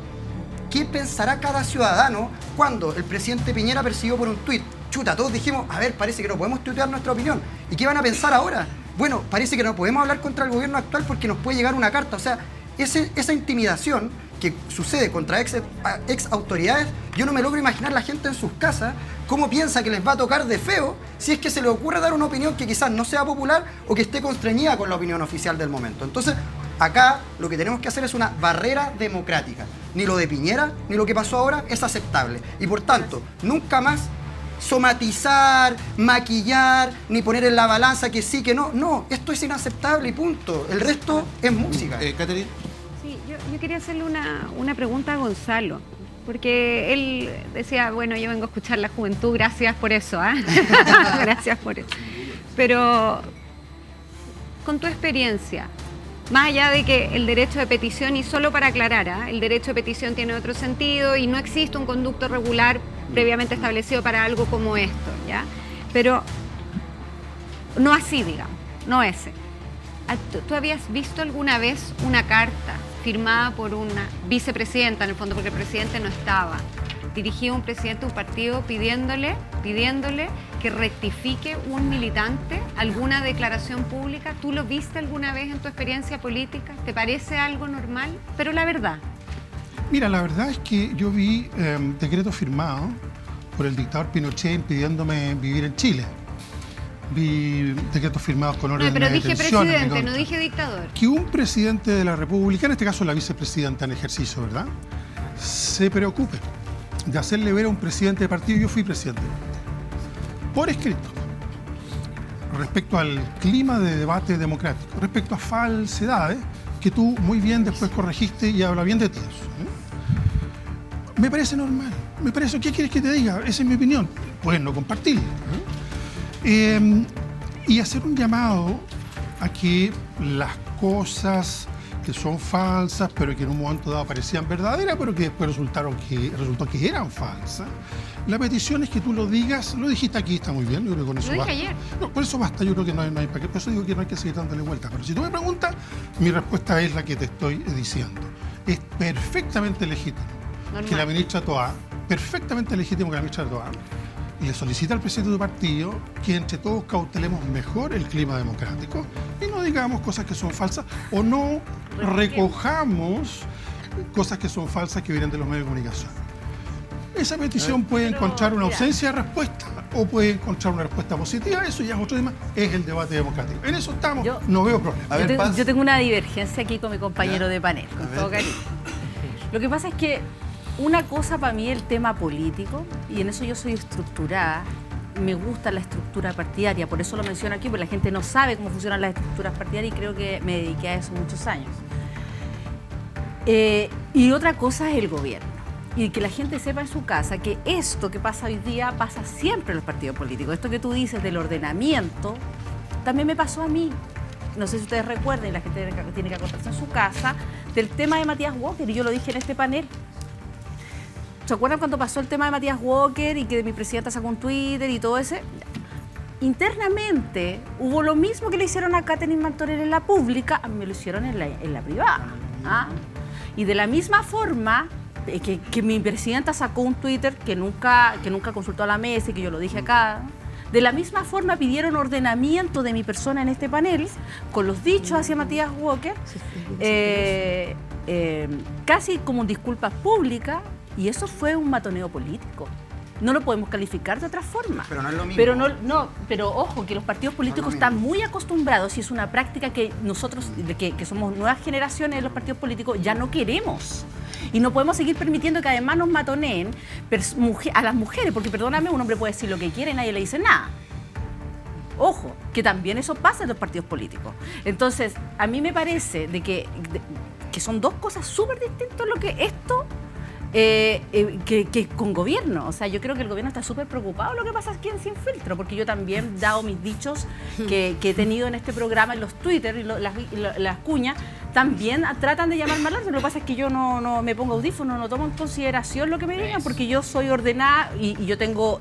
¿Qué pensará cada ciudadano cuando el presidente Piñera persiguió por un tuit? Chuta, todos dijimos, a ver, parece que no podemos tuitear nuestra opinión. ¿Y qué van a pensar ahora? Bueno, parece que no podemos hablar contra el gobierno actual porque nos puede llegar una carta. O sea, esa intimidación que sucede contra ex autoridades, yo no me logro imaginar la gente en sus casas cómo piensa que les va a tocar de feo si es que se le ocurre dar una opinión que quizás no sea popular o que esté constreñida con la opinión oficial del momento. Entonces, acá lo que tenemos que hacer es una barrera democrática. Ni lo de Piñera, ni lo que pasó ahora es aceptable. Y por tanto, nunca más somatizar, maquillar, ni poner en la balanza que sí, que no. No, esto es inaceptable y punto. El resto es música. Catherine. Sí, yo quería hacerle una pregunta a Gonzalo, porque él decía, bueno, yo vengo a escuchar la juventud, gracias por eso, gracias por eso. Pero, con tu experiencia, más allá de que el derecho de petición, y solo para aclarar, el derecho de petición tiene otro sentido y no existe un conducto regular previamente establecido para algo como esto, ¿ya? Pero no así, digamos, no ese. ¿Tú habías visto alguna vez una carta firmada por una vicepresidenta, en el fondo, porque el presidente no estaba, dirigía a un presidente de un partido pidiéndole que rectifique un militante alguna declaración pública? ¿Tú lo viste alguna vez en tu experiencia política? ¿Te parece algo normal? Pero la verdad. Mira, la verdad es que yo vi decretos firmados por el dictador Pinochet impidiéndome vivir en Chile. Vi decretos firmados con órdenes de detención. Pero dije presidente, no dije dictador. Que un presidente de la República, en este caso la vicepresidenta en ejercicio, ¿verdad?, se preocupe de hacerle ver a un presidente de partido, yo fui presidente, por escrito, respecto al clima de debate democrático, respecto a falsedades que tú muy bien después corregiste y habla bien de ti. Me parece normal. Me parece, ¿qué quieres que te diga? Esa es mi opinión. Puedes no compartirla. Y hacer un llamado a que las cosas que son falsas, pero que en un momento dado parecían verdaderas, pero que después resultó que eran falsas. La petición es que tú lo digas, lo dijiste aquí, está muy bien, yo creo que con eso basta. Lo dije ayer. No, por eso basta, yo creo que no hay para qué, por eso digo que no hay que seguir dándole vueltas. Pero si tú me preguntas, mi respuesta es la que te estoy diciendo. Es perfectamente legítimo que la ministra Toá, le solicita al presidente de tu partido que entre todos cautelemos mejor el clima democrático y no digamos cosas que son falsas o no recojamos cosas que son falsas que vienen de los medios de comunicación. Esa petición puede encontrar una ausencia de respuesta o puede encontrar una respuesta positiva, eso ya es otro tema, es el debate democrático. En eso estamos, no veo problema. Yo tengo una divergencia aquí con mi compañero de panel, con todo cariño. Lo que pasa es que una cosa para mí el tema político, y en eso yo soy estructurada, me gusta la estructura partidaria, por eso lo menciono aquí, porque la gente no sabe cómo funcionan las estructuras partidarias y creo que me dediqué a eso muchos años. Y otra cosa es el gobierno. Y que la gente sepa en su casa que esto que pasa hoy día pasa siempre en los partidos políticos. Esto que tú dices del ordenamiento, también me pasó a mí. No sé si ustedes recuerdan, y la gente tiene que acordarse en su casa, del tema de Matías Walker, y yo lo dije en este panel. ¿Se acuerdan cuando pasó el tema de Matías Walker y que mi presidenta sacó un Twitter y todo ese? Internamente hubo lo mismo que le hicieron a Catherine Martorell en la pública, a mí me lo hicieron en la privada. Y de la misma forma que mi presidenta sacó un Twitter que nunca consultó a la mesa y que yo lo dije acá, De la misma forma pidieron ordenamiento de mi persona en este panel, con los dichos hacia Matías Walker, casi como disculpas públicas, y eso fue un matoneo político. No lo podemos calificar de otra forma. Pero no es lo mismo. Pero ojo, que los partidos políticos están muy acostumbrados, y es una práctica que nosotros, que somos nuevas generaciones de los partidos políticos, ya no queremos. Y no podemos seguir permitiendo que además nos matoneen a las mujeres, porque perdóname, un hombre puede decir lo que quiere y nadie le dice nada. Ojo, que también eso pasa en los partidos políticos. Entonces, a mí me parece que son dos cosas súper distintas lo que esto... que con gobierno. O sea, yo creo que el gobierno está súper preocupado de lo que pasa aquí en Sin Filtro, porque yo también, dado mis dichos que he tenido en este programa, en los Twitter y las cuñas, también tratan de llamar mal orden. Lo que pasa es que yo no me pongo audífono, no tomo en consideración lo que me digan, porque yo soy ordenada y yo tengo,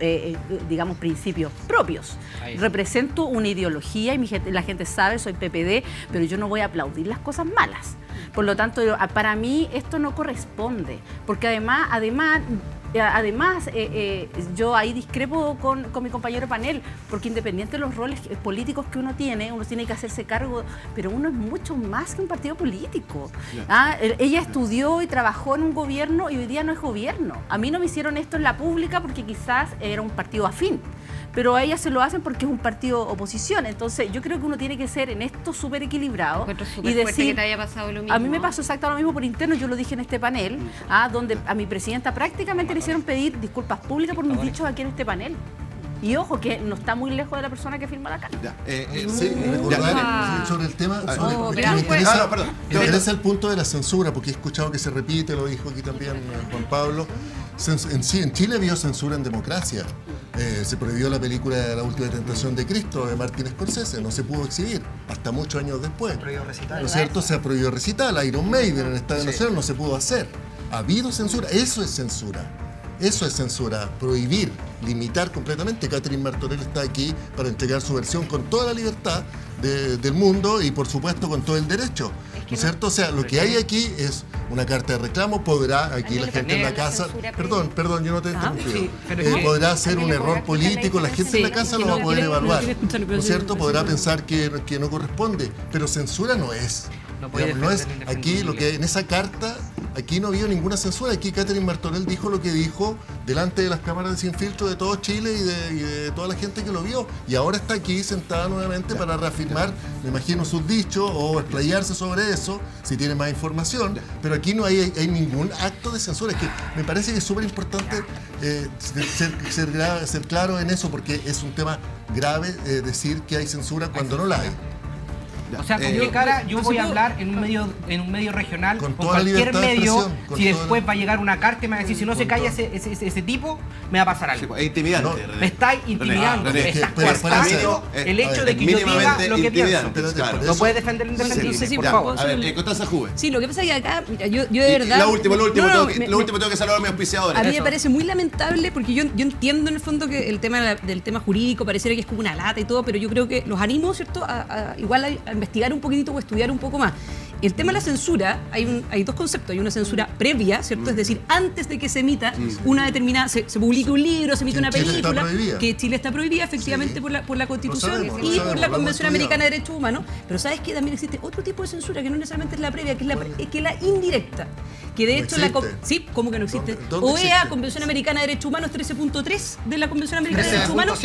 digamos, principios propios. Represento una ideología y la gente sabe, soy PPD, pero yo no voy a aplaudir las cosas malas. Por lo tanto, para mí esto no corresponde, porque además yo ahí discrepo con mi compañero panel, porque independiente de los roles políticos que uno tiene que hacerse cargo, pero uno es mucho más que un partido político. Ella estudió y trabajó en un gobierno y hoy día no es gobierno. A mí no me hicieron esto en la pública porque quizás era un partido afín, pero a ella se lo hacen porque es un partido oposición. Entonces yo creo que uno tiene que ser en esto súper equilibrado y decir, que te haya pasado lo mismo. A mí me pasó exactamente lo mismo por interno, yo lo dije en este panel, donde a mi presidenta prácticamente le hicieron pedir disculpas públicas por mis dichos aquí en este panel. Y ojo, que no está muy lejos de la persona que firma la carta. Sobre el tema, me interesa el punto de la censura, porque he escuchado que se repite, lo dijo aquí también Juan Pablo. En Chile había censura en democracia. Se prohibió la película de La Última Tentación de Cristo de Martin Scorsese, no se pudo exhibir hasta muchos años después. ¿No es cierto? Se ha prohibido recital, Iron Maiden en el Estadio Nacional no se pudo hacer. Ha habido censura, eso es censura. Eso es censura, prohibir, limitar completamente. Catherine Martorell está aquí para entregar su versión con toda la libertad del mundo y por supuesto con todo el derecho. ¿No es cierto? O sea, lo que hay aquí es una carta de reclamo, podrá aquí la gente en la casa... Perdón, yo no te he interrumpido. Podrá ser un error político, la gente en la casa lo va a poder evaluar. ¿No es cierto? Podrá pensar que no corresponde, pero censura no es. No es aquí lo que en esa carta, aquí no había ninguna censura. Aquí Catherine Martorell dijo lo que dijo delante de las cámaras de Sin Filtro de todo Chile y de toda la gente que lo vio. Y ahora está aquí sentada nuevamente para reafirmar, me imagino, sus dichos o explayarse sobre eso, si tiene más información. Pero aquí no hay ningún acto de censura. Es que me parece que es súper importante ser claro en eso, porque es un tema grave decir que hay censura cuando no la hay. O sea, ¿con qué cara yo voy a hablar en un medio regional, con cualquier medio, si después va a llegar una carta y me va a decir, si no se calla ese tipo, me va a pasar algo? Es intimidante. Me estáis intimidando, me estás coartando el hecho de que yo diga lo que pienso. No puedes defender el independiente, por favor. A ver, Constanza Juve. Sí, lo que pasa es que acá, mira, yo de verdad... Lo último, tengo que saludar a mis auspiciadores. A mí me parece muy lamentable, porque yo entiendo en el fondo que el tema del tema jurídico pareciera que es como una lata y todo, pero yo creo que los animo, ¿cierto?, igual a investigar un poquitito o estudiar un poco más. El tema de la censura, hay dos conceptos. Hay una censura previa, ¿cierto? Es decir, antes de que se emita una determinada, se publique un libro, se emite una película, que Chile está prohibida efectivamente por la Constitución y por la Convención Americana de Derechos Humanos. Pero ¿sabes qué? También existe otro tipo de censura que no necesariamente es la previa, que es la indirecta. Que de hecho sí, ¿cómo que no existe? OEA, Convención Americana de Derechos Humanos 13.3 de la Convención Americana de Derechos Humanos,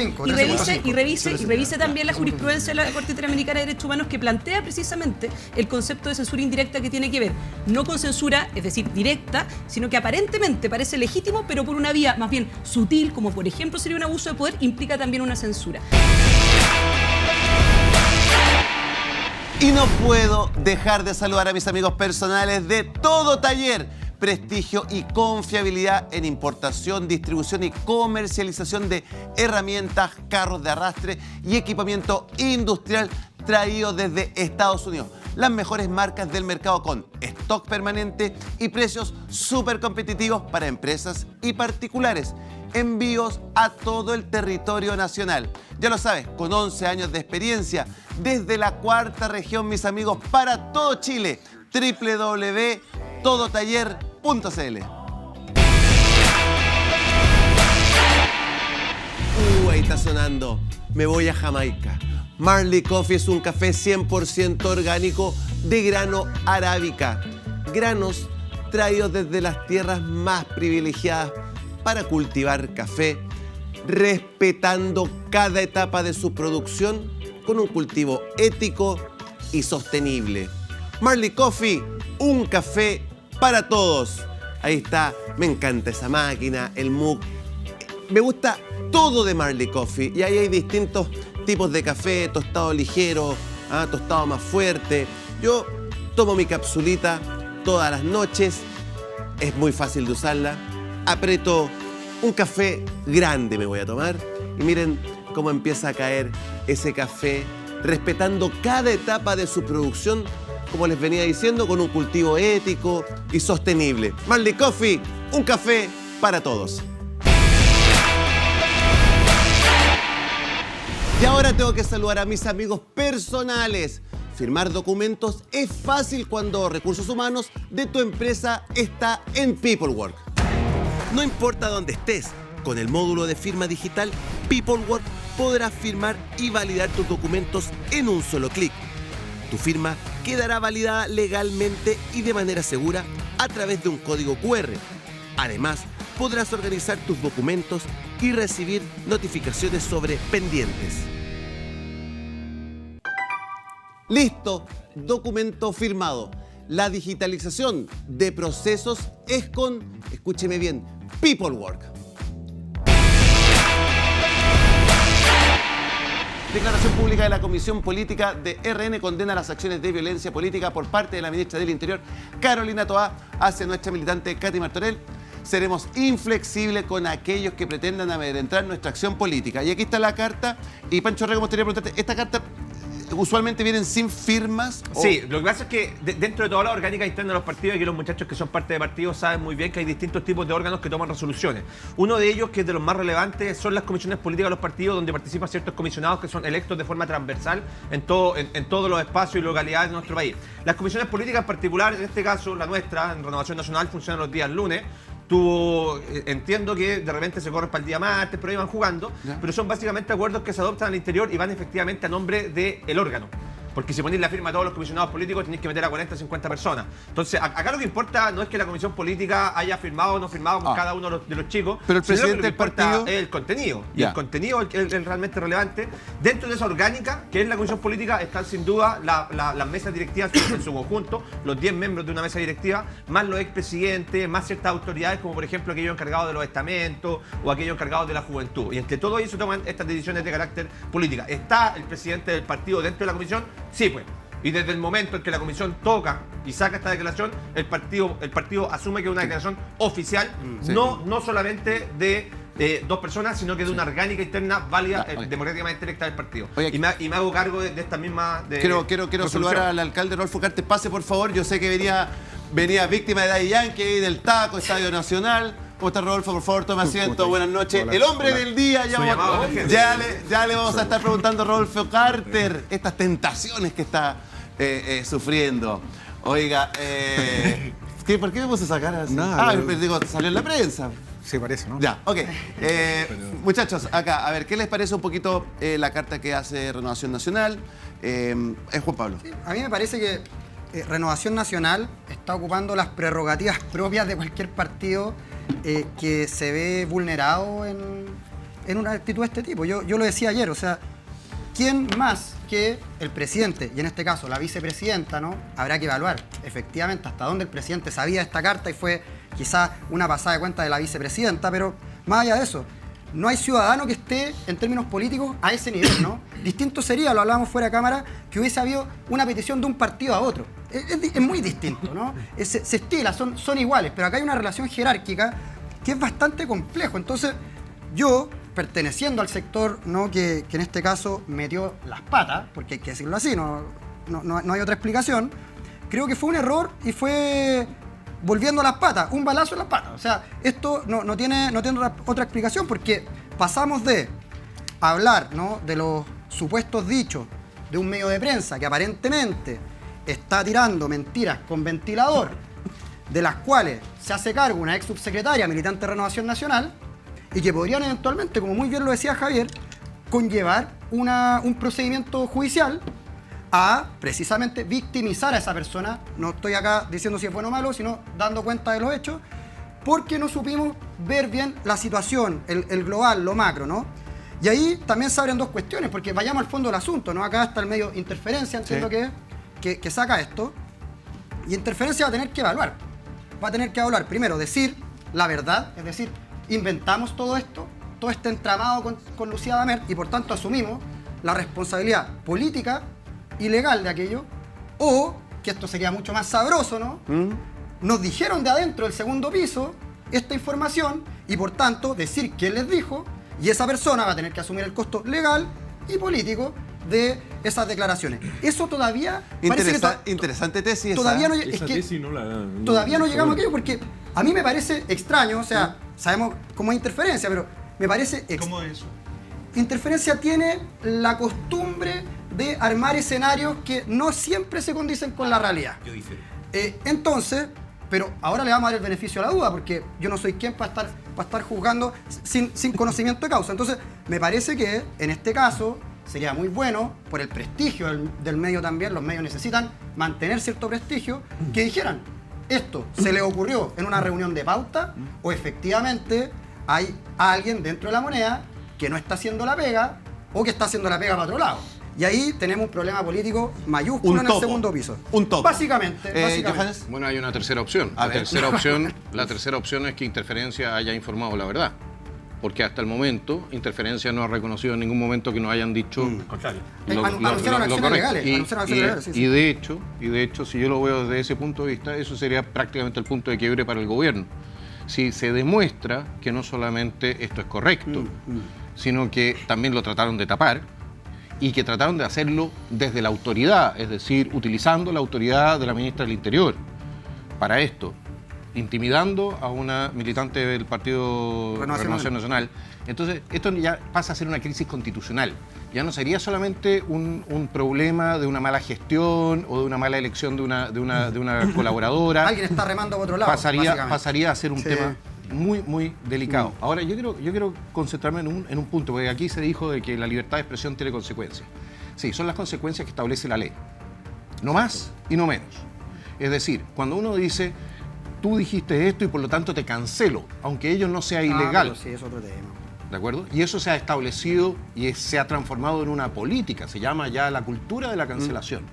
y revise también la jurisprudencia de la Corte Interamericana de Derechos Humanos, que plantea precisamente el concepto de censura indirecta, que tiene que ver no con censura, es decir, directa, sino que aparentemente parece legítimo, pero por una vía más bien sutil, como por ejemplo sería un abuso de poder, implica también una censura. Y no puedo dejar de saludar a mis amigos personales de Todo Taller. Prestigio y confiabilidad en importación, distribución y comercialización de herramientas, carros de arrastre y equipamiento industrial traído desde Estados Unidos. Las mejores marcas del mercado con stock permanente y precios súper competitivos para empresas y particulares. Envíos a todo el territorio nacional. Ya lo sabes, con 11 años de experiencia desde la 4ª región, mis amigos, para todo Chile. www.todotaller.cl. ahí está sonando. Me voy a Jamaica. Marley Coffee es un café 100% orgánico de grano arábica. Granos traídos desde las tierras más privilegiadas para cultivar café, respetando cada etapa de su producción con un cultivo ético y sostenible. Marley Coffee, un café para todos. Ahí está, me encanta esa máquina, el mug. Me gusta todo de Marley Coffee y ahí hay distintos tipos de café, tostado ligero, tostado más fuerte. Yo tomo mi capsulita todas las noches, es muy fácil de usarla. Aprieto un café grande me voy a tomar y miren cómo empieza a caer ese café, respetando cada etapa de su producción, como les venía diciendo, con un cultivo ético y sostenible. Marley Coffee, un café para todos. Y ahora tengo que saludar a mis amigos personales. Firmar documentos es fácil cuando recursos humanos de tu empresa está en Peoplework. No importa dónde estés, con el módulo de firma digital, Peoplework podrás firmar y validar tus documentos en un solo clic. Tu firma quedará validada legalmente y de manera segura a través de un código QR. Además, podrás organizar tus documentos y recibir notificaciones sobre pendientes. Listo, documento firmado. La digitalización de procesos es con, escúcheme bien, Peoplework. Declaración pública de la Comisión Política de RN condena las acciones de violencia política por parte de la ministra del Interior, Carolina Toá, hacia nuestra militante Katy Martorell. Seremos inflexibles con aquellos que pretendan amedrentar nuestra acción política. Y aquí está la carta. Y Pancho Rego, me gustaría preguntarte, ¿esta carta usualmente vienen sin firmas? Sí, lo que pasa es que dentro de toda la orgánica interna de los partidos, y que los muchachos que son parte de partidos saben muy bien que hay distintos tipos de órganos que toman resoluciones. Uno de ellos, que es de los más relevantes, son las comisiones políticas de los partidos, donde participan ciertos comisionados que son electos de forma transversal en todos los espacios y localidades de nuestro país. Las comisiones políticas en particular, en este caso la nuestra, en Renovación Nacional, funcionan los días lunes. Entiendo que de repente se corre para el día martes, pero ahí van jugando, pero son básicamente acuerdos que se adoptan al interior y van efectivamente a nombre del órgano. Porque si ponéis la firma a todos los comisionados políticos, tenéis que meter a 40 o 50 personas. Entonces, acá lo que importa no es que la comisión política haya firmado o no firmado con cada uno de los chicos, pero el presidente del partido es el contenido. Y el contenido es realmente relevante. Dentro de esa orgánica, que es la comisión política, están sin duda las mesas directivas en su conjunto, los 10 miembros de una mesa directiva, más los expresidentes, más ciertas autoridades, como por ejemplo aquellos encargados de los estamentos o aquellos encargados de la juventud. Y entre todo ello se toman estas decisiones de carácter política. ¿Está el presidente del partido dentro de la comisión? Sí, pues. Y desde el momento en que la comisión toca y saca esta declaración, el partido asume que es una declaración oficial, no solamente de dos personas, sino que de una orgánica interna válida, democráticamente electa del partido. Oye, y me hago cargo de esta misma... Quiero saludar al alcalde Rodolfo Cartes. Pase, por favor. Yo sé que venía víctima de Daddy Yankee, del Taco, Estadio Nacional. ¿Cómo está, Rodolfo? Por favor, tome asiento. Buenas noches. Hola, el hombre del día. Ya le vamos a estar preguntando a Rodolfo Carter estas tentaciones que está sufriendo. Oiga, ¿por qué me puse a sacar así? Salió en la prensa. Sí, parece, ¿no? Ya, ok. Muchachos, acá, a ver, ¿qué les parece un poquito la carta que hace Renovación Nacional? Es Juan Pablo. Sí, a mí me parece que Renovación Nacional está ocupando las prerrogativas propias de cualquier partido que se ve vulnerado en una actitud de este tipo. Yo lo decía ayer, o sea, ¿quién más que el presidente, y en este caso la vicepresidenta, ¿no? Habrá que evaluar efectivamente hasta dónde el presidente sabía esta carta y fue quizás una pasada de cuenta de la vicepresidenta, pero más allá de eso, no hay ciudadano que esté en términos políticos a ese nivel, ¿no? Distinto sería, lo hablábamos fuera de cámara, que hubiese habido una petición de un partido a otro. Es muy distinto, ¿no? Se estila, son iguales, pero acá hay una relación jerárquica que es bastante complejo. Entonces, yo, perteneciendo al sector, ¿no? que en este caso metió las patas, porque hay que decirlo así, no hay otra explicación, creo que fue un error y fue volviendo a las patas, un balazo en las patas. O sea, esto no tiene otra explicación, porque pasamos de hablar, ¿no? de los supuestos dichos de un medio de prensa que aparentemente está tirando mentiras con ventilador, de las cuales se hace cargo una ex subsecretaria militante de Renovación Nacional, y que podrían eventualmente, como muy bien lo decía Javier, conllevar un procedimiento judicial a precisamente victimizar a esa persona. No estoy acá diciendo si es bueno o malo, sino dando cuenta de los hechos, porque no supimos ver bien la situación, el global, lo macro, ¿no? Y ahí también se abren dos cuestiones, porque vayamos al fondo del asunto, ¿no? Acá está el medio Interferencia, entiendo que saca esto. Y Interferencia va a tener que evaluar. Va a tener que evaluar, primero, decir la verdad, es decir, inventamos todo esto, todo este entramado con Lucía Damert, y por tanto asumimos la responsabilidad política y legal de aquello, o, que esto sería mucho más sabroso, ¿no? Nos dijeron de adentro del segundo piso esta información y por tanto decir quién les dijo, y esa persona va a tener que asumir el costo legal y político de esas declaraciones. Eso todavía interesante tesis. Todavía esa. Todavía no llegamos a aquello, porque a mí me parece extraño, o sea, sabemos cómo es Interferencia, pero me parece ¿Cómo es eso? Interferencia tiene la costumbre de armar escenarios que no siempre se condicen con la realidad. Yo difiero. Entonces, pero ahora le vamos a dar el beneficio a la duda, porque yo no soy quien para estar juzgando sin conocimiento de causa. Entonces, me parece que en este caso sería muy bueno, por el prestigio del medio también, los medios necesitan mantener cierto prestigio, que dijeran, esto se le ocurrió en una reunión de pauta, o efectivamente hay alguien dentro de la moneda que no está haciendo la pega, o que está haciendo la pega para otro lado. Y ahí tenemos un problema político mayúsculo en el segundo piso. Un topo. Básicamente. Bueno, hay una tercera opción. La tercera opción es que Interferencia haya informado la verdad. Porque hasta el momento, Interferencia no ha reconocido en ningún momento que nos hayan dicho lo correcto. Y de hecho, si yo lo veo desde ese punto de vista, eso sería prácticamente el punto de quiebre para el gobierno. Si se demuestra que no solamente esto es correcto, sino que también lo trataron de tapar, y que trataron de hacerlo desde la autoridad, es decir, utilizando la autoridad de la ministra del Interior para esto, intimidando a una militante del Partido Renovación Nacional. Entonces, esto ya pasa a ser una crisis constitucional. Ya no sería solamente un problema de una mala gestión o de una mala elección de una colaboradora. Alguien está remando por otro lado. Pasaría a ser un tema muy, muy delicado. Ahora, yo quiero concentrarme en un punto, porque aquí se dijo de que la libertad de expresión tiene consecuencias. Sí, son las consecuencias que establece la ley. No más y no menos. Es decir, cuando uno dice, tú dijiste esto y por lo tanto te cancelo, aunque ello no sea ilegal. Sí, es otro tema. ¿De acuerdo? Y eso se ha establecido y se ha transformado en una política, se llama ya la cultura de la cancelación.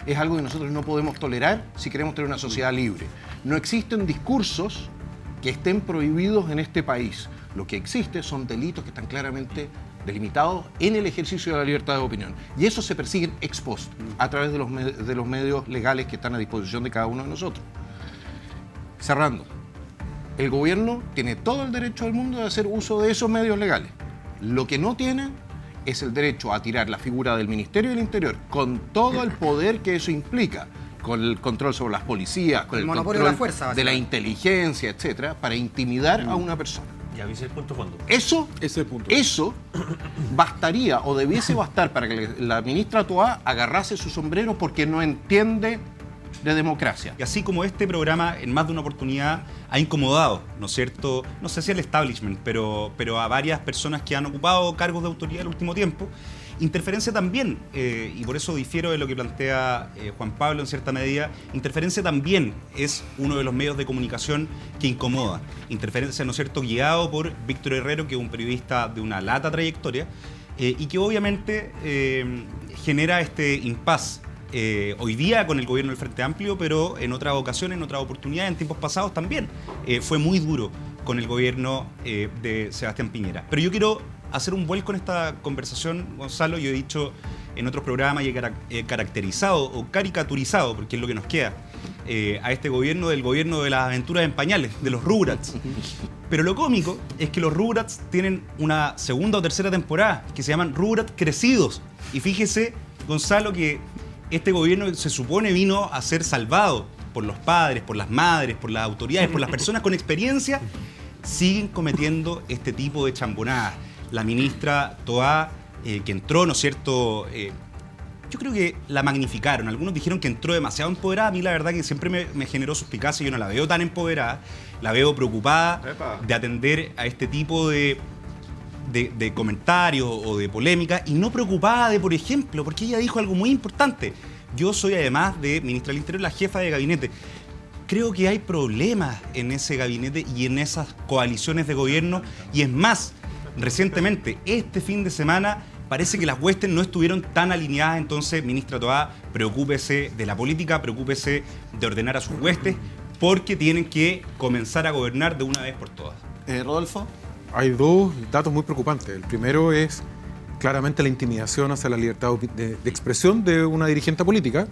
Es algo que nosotros no podemos tolerar si queremos tener una sociedad libre. No existen discursos que estén prohibidos en este país. Lo que existe son delitos que están claramente delimitados en el ejercicio de la libertad de opinión. Y eso se persigue ex post, a través de los medios legales que están a disposición de cada uno de nosotros. Cerrando, el gobierno tiene todo el derecho del mundo de hacer uso de esos medios legales. Lo que no tiene es el derecho a tirar la figura del Ministerio del Interior con todo el poder que eso implica, con el control sobre las policías, con el monopolio control de la fuerza, de la inteligencia, etcétera, para intimidar a una persona. Ya viste el punto fondo. Eso bastaría o debiese bastar para que la ministra Toá agarrase su sombrero porque no entiende de democracia. Y así como este programa en más de una oportunidad ha incomodado, ¿no es cierto? No sé si al establishment, pero a varias personas que han ocupado cargos de autoridad en el último tiempo. Interferencia también, y por eso difiero de lo que plantea Juan Pablo en cierta medida, Interferencia también es uno de los medios de comunicación que incomoda. Interferencia, ¿no es cierto?, guiado por Víctor Herrero, que es un periodista de una lata trayectoria, y que obviamente genera este impasse. Hoy día con el gobierno del Frente Amplio, pero en otras ocasiones, en otras oportunidades, en tiempos pasados también fue muy duro con el gobierno de Sebastián Piñera. Pero yo quiero hacer un vuelco en esta conversación, Gonzalo. Yo he dicho en otros programas y he caracterizado o caricaturizado, porque es lo que nos queda, a este gobierno del gobierno de las aventuras en pañales, de los Rugrats. Pero lo cómico es que los Rugrats tienen una segunda o tercera temporada que se llaman Rugrats Crecidos. Y fíjese, Gonzalo, que este gobierno se supone vino a ser salvado por los padres, por las madres, por las autoridades, por las personas con experiencia, siguen cometiendo este tipo de chambonadas. La ministra Toá, que entró, ¿no es cierto? Yo creo que la magnificaron. Algunos dijeron que entró demasiado empoderada. A mí la verdad que siempre me generó suspicacia. Yo no la veo tan empoderada. La veo preocupada de atender a este tipo de de comentarios o de polémica y no preocupada de, por ejemplo, porque ella dijo algo muy importante. Yo soy, además de ministra del Interior, la jefa de gabinete. Creo que hay problemas en ese gabinete y en esas coaliciones de gobierno. Y es más, recientemente, este fin de semana, parece que las huestes no estuvieron tan alineadas. Entonces, ministra Toá, preocúpese de la política, preocúpese de ordenar a sus huestes, porque tienen que comenzar a gobernar de una vez por todas. Rodolfo. Hay dos datos muy preocupantes. El primero es claramente la intimidación hacia la libertad de expresión de una dirigente política,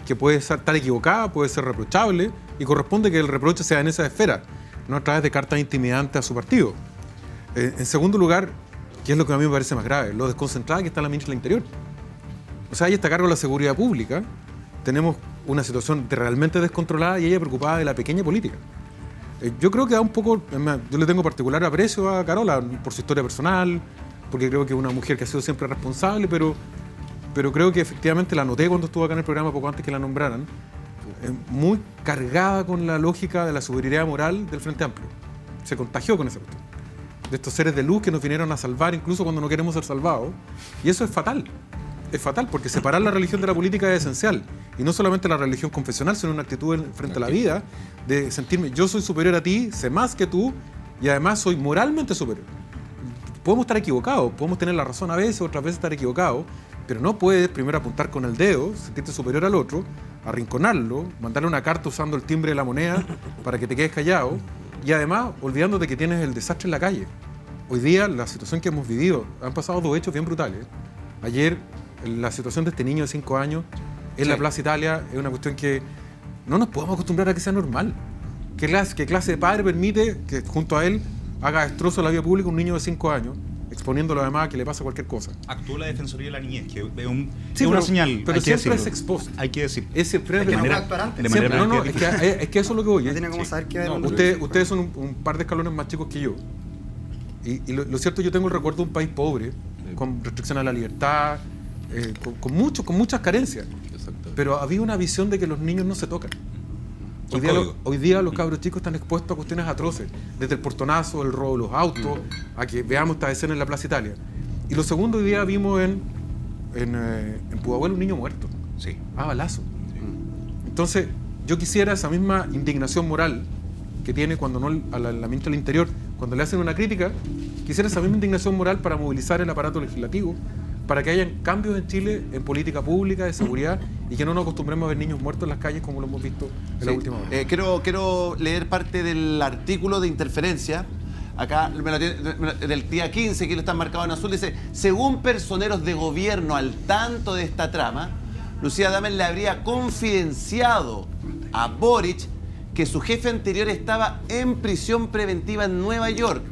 que puede estar equivocada, puede ser reprochable, y corresponde que el reproche sea en esa esfera, no a través de cartas intimidantes a su partido. En segundo lugar, que es lo que a mí me parece más grave, lo desconcentrada que está la ministra del Interior. O sea, ella está a cargo de la seguridad pública, tenemos una situación realmente descontrolada y ella preocupada de la pequeña política. Yo creo que da un poco, yo le tengo particular aprecio a Carola por su historia personal, porque creo que es una mujer que ha sido siempre responsable, pero creo que efectivamente la noté cuando estuvo acá en el programa poco antes que la nombraran, muy cargada con la lógica de la superioridad moral del Frente Amplio. Se contagió con esa cuestión. De estos seres de luz que nos vinieron a salvar incluso cuando no queremos ser salvados. Y eso es fatal. Es fatal porque separar la religión de la política es esencial. Y no solamente la religión confesional, sino una actitud frente a la vida de sentirme, yo soy superior a ti, sé más que tú y además soy moralmente superior. Podemos estar equivocados, podemos tener la razón a veces, otras veces estar equivocados, pero no puedes primero apuntar con el dedo, sentirte superior al otro, arrinconarlo, mandarle una carta usando el timbre de la moneda para que te quedes callado y además olvidándote que tienes el desastre en la calle. Hoy día la situación que hemos vivido, han pasado dos hechos bien brutales. Ayer la situación de este niño de 5 años en la Plaza Italia es una cuestión que no nos podemos acostumbrar a que sea normal. ¿Qué clase de padre permite que junto a él haga destrozo a la vía pública un niño de 5 años, exponiéndolo además a que le pase cualquier cosa? Actuó la Defensoría de la Niñez, que es una señal. Pero siempre es ex post. Hay que decir. Es siempre de manera es que eso es lo que voy. No tiene cómo saber qué ustedes son un par de escalones más chicos que yo. Y lo cierto, yo tengo el recuerdo de un país pobre, con restricciones a la libertad, con muchas carencias. Pero había una visión de que los niños no se tocan. Hoy día los cabros chicos están expuestos a cuestiones atroces, desde el portonazo, el robo de los autos, a que veamos esta escena en la Plaza Italia. Y lo segundo, hoy día vimos en Pudahuel un niño muerto, a balazo. Entonces, yo quisiera esa misma indignación moral que tiene cuando no a la ministra del Interior, cuando le hacen una crítica, quisiera esa misma indignación moral para movilizar el aparato legislativo, para que hayan cambios en Chile en política pública, de seguridad, y que no nos acostumbremos a ver niños muertos en las calles como lo hemos visto en la última hora. Quiero leer parte del artículo de Interferencia. Acá del día 15, que lo están marcado en azul, dice: según personeros de gobierno al tanto de esta trama, Lucía Damen le habría confidenciado a Boric que su jefe anterior estaba en prisión preventiva en Nueva York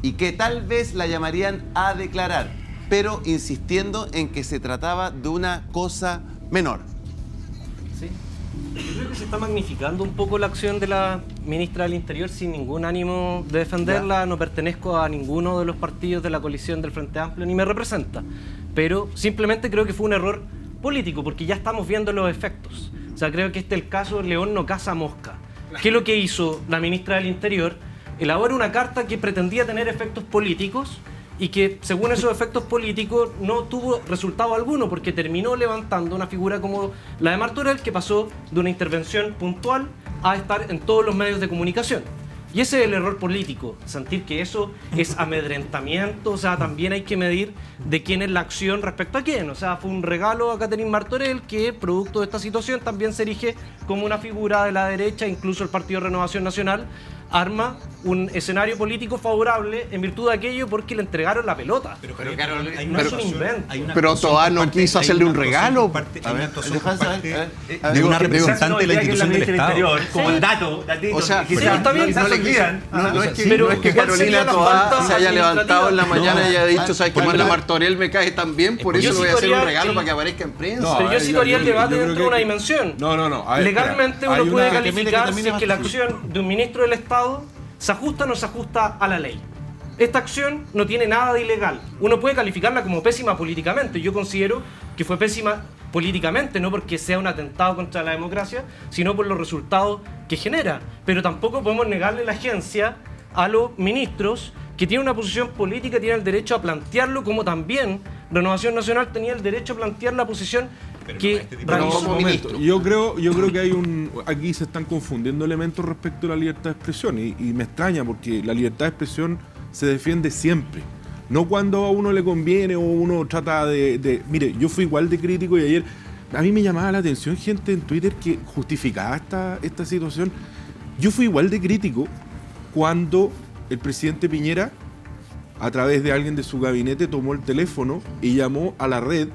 y que tal vez la llamarían a declarar, pero insistiendo en que se trataba de una cosa menor. Sí. Yo creo que se está magnificando un poco la acción de la ministra del Interior sin ningún ánimo de defenderla. No pertenezco a ninguno de los partidos de la coalición del Frente Amplio ni me representa, pero simplemente creo que fue un error político porque ya estamos viendo los efectos. O sea, creo que este es el caso León no caza mosca. ¿Qué es lo que hizo la ministra del Interior? Elaboró una carta que pretendía tener efectos políticos y que, según esos efectos políticos, no tuvo resultado alguno porque terminó levantando una figura como la de Martorell, que pasó de una intervención puntual a estar en todos los medios de comunicación. Y ese es el error político, sentir que eso es amedrentamiento. O sea, también hay que medir de quién es la acción respecto a quién. O sea, fue un regalo a Catherine Martorell que, producto de esta situación, también se erige como una figura de la derecha. Incluso el Partido Renovación Nacional arma un escenario político favorable en virtud de aquello porque le entregaron la pelota. Pero Toá no quiso hacerle un regalo. De una representante de la institución del Estado. Como el dato. O sea, no es que Carolina Toá se haya levantado en la mañana y haya dicho, ¿sabes qué? La Martorell me cae tan bien, por eso le voy a hacer un regalo para que aparezca en prensa. Pero yo situaría el debate dentro de una dimensión. Legalmente uno puede calificar si es que la acción de un ministro del Estado se ajusta o no se ajusta a la ley. Esta acción no tiene nada de ilegal. Uno puede calificarla como pésima políticamente. Yo considero que fue pésima políticamente, no porque sea un atentado contra la democracia, sino por los resultados que genera. Pero tampoco podemos negarle la agencia a los ministros que tiene una posición política tiene el derecho a plantearlo, como también Renovación Nacional tenía el derecho a plantear la posición que como ministro. Yo creo que hay aquí se están confundiendo elementos respecto a la libertad de expresión y me extraña porque la libertad de expresión se defiende siempre. No cuando a uno le conviene o uno trata de... Mire, yo fui igual de crítico y ayer a mí me llamaba la atención gente en Twitter que justificaba esta situación. Yo fui igual de crítico cuando el presidente Piñera, a través de alguien de su gabinete, tomó el teléfono y llamó a la red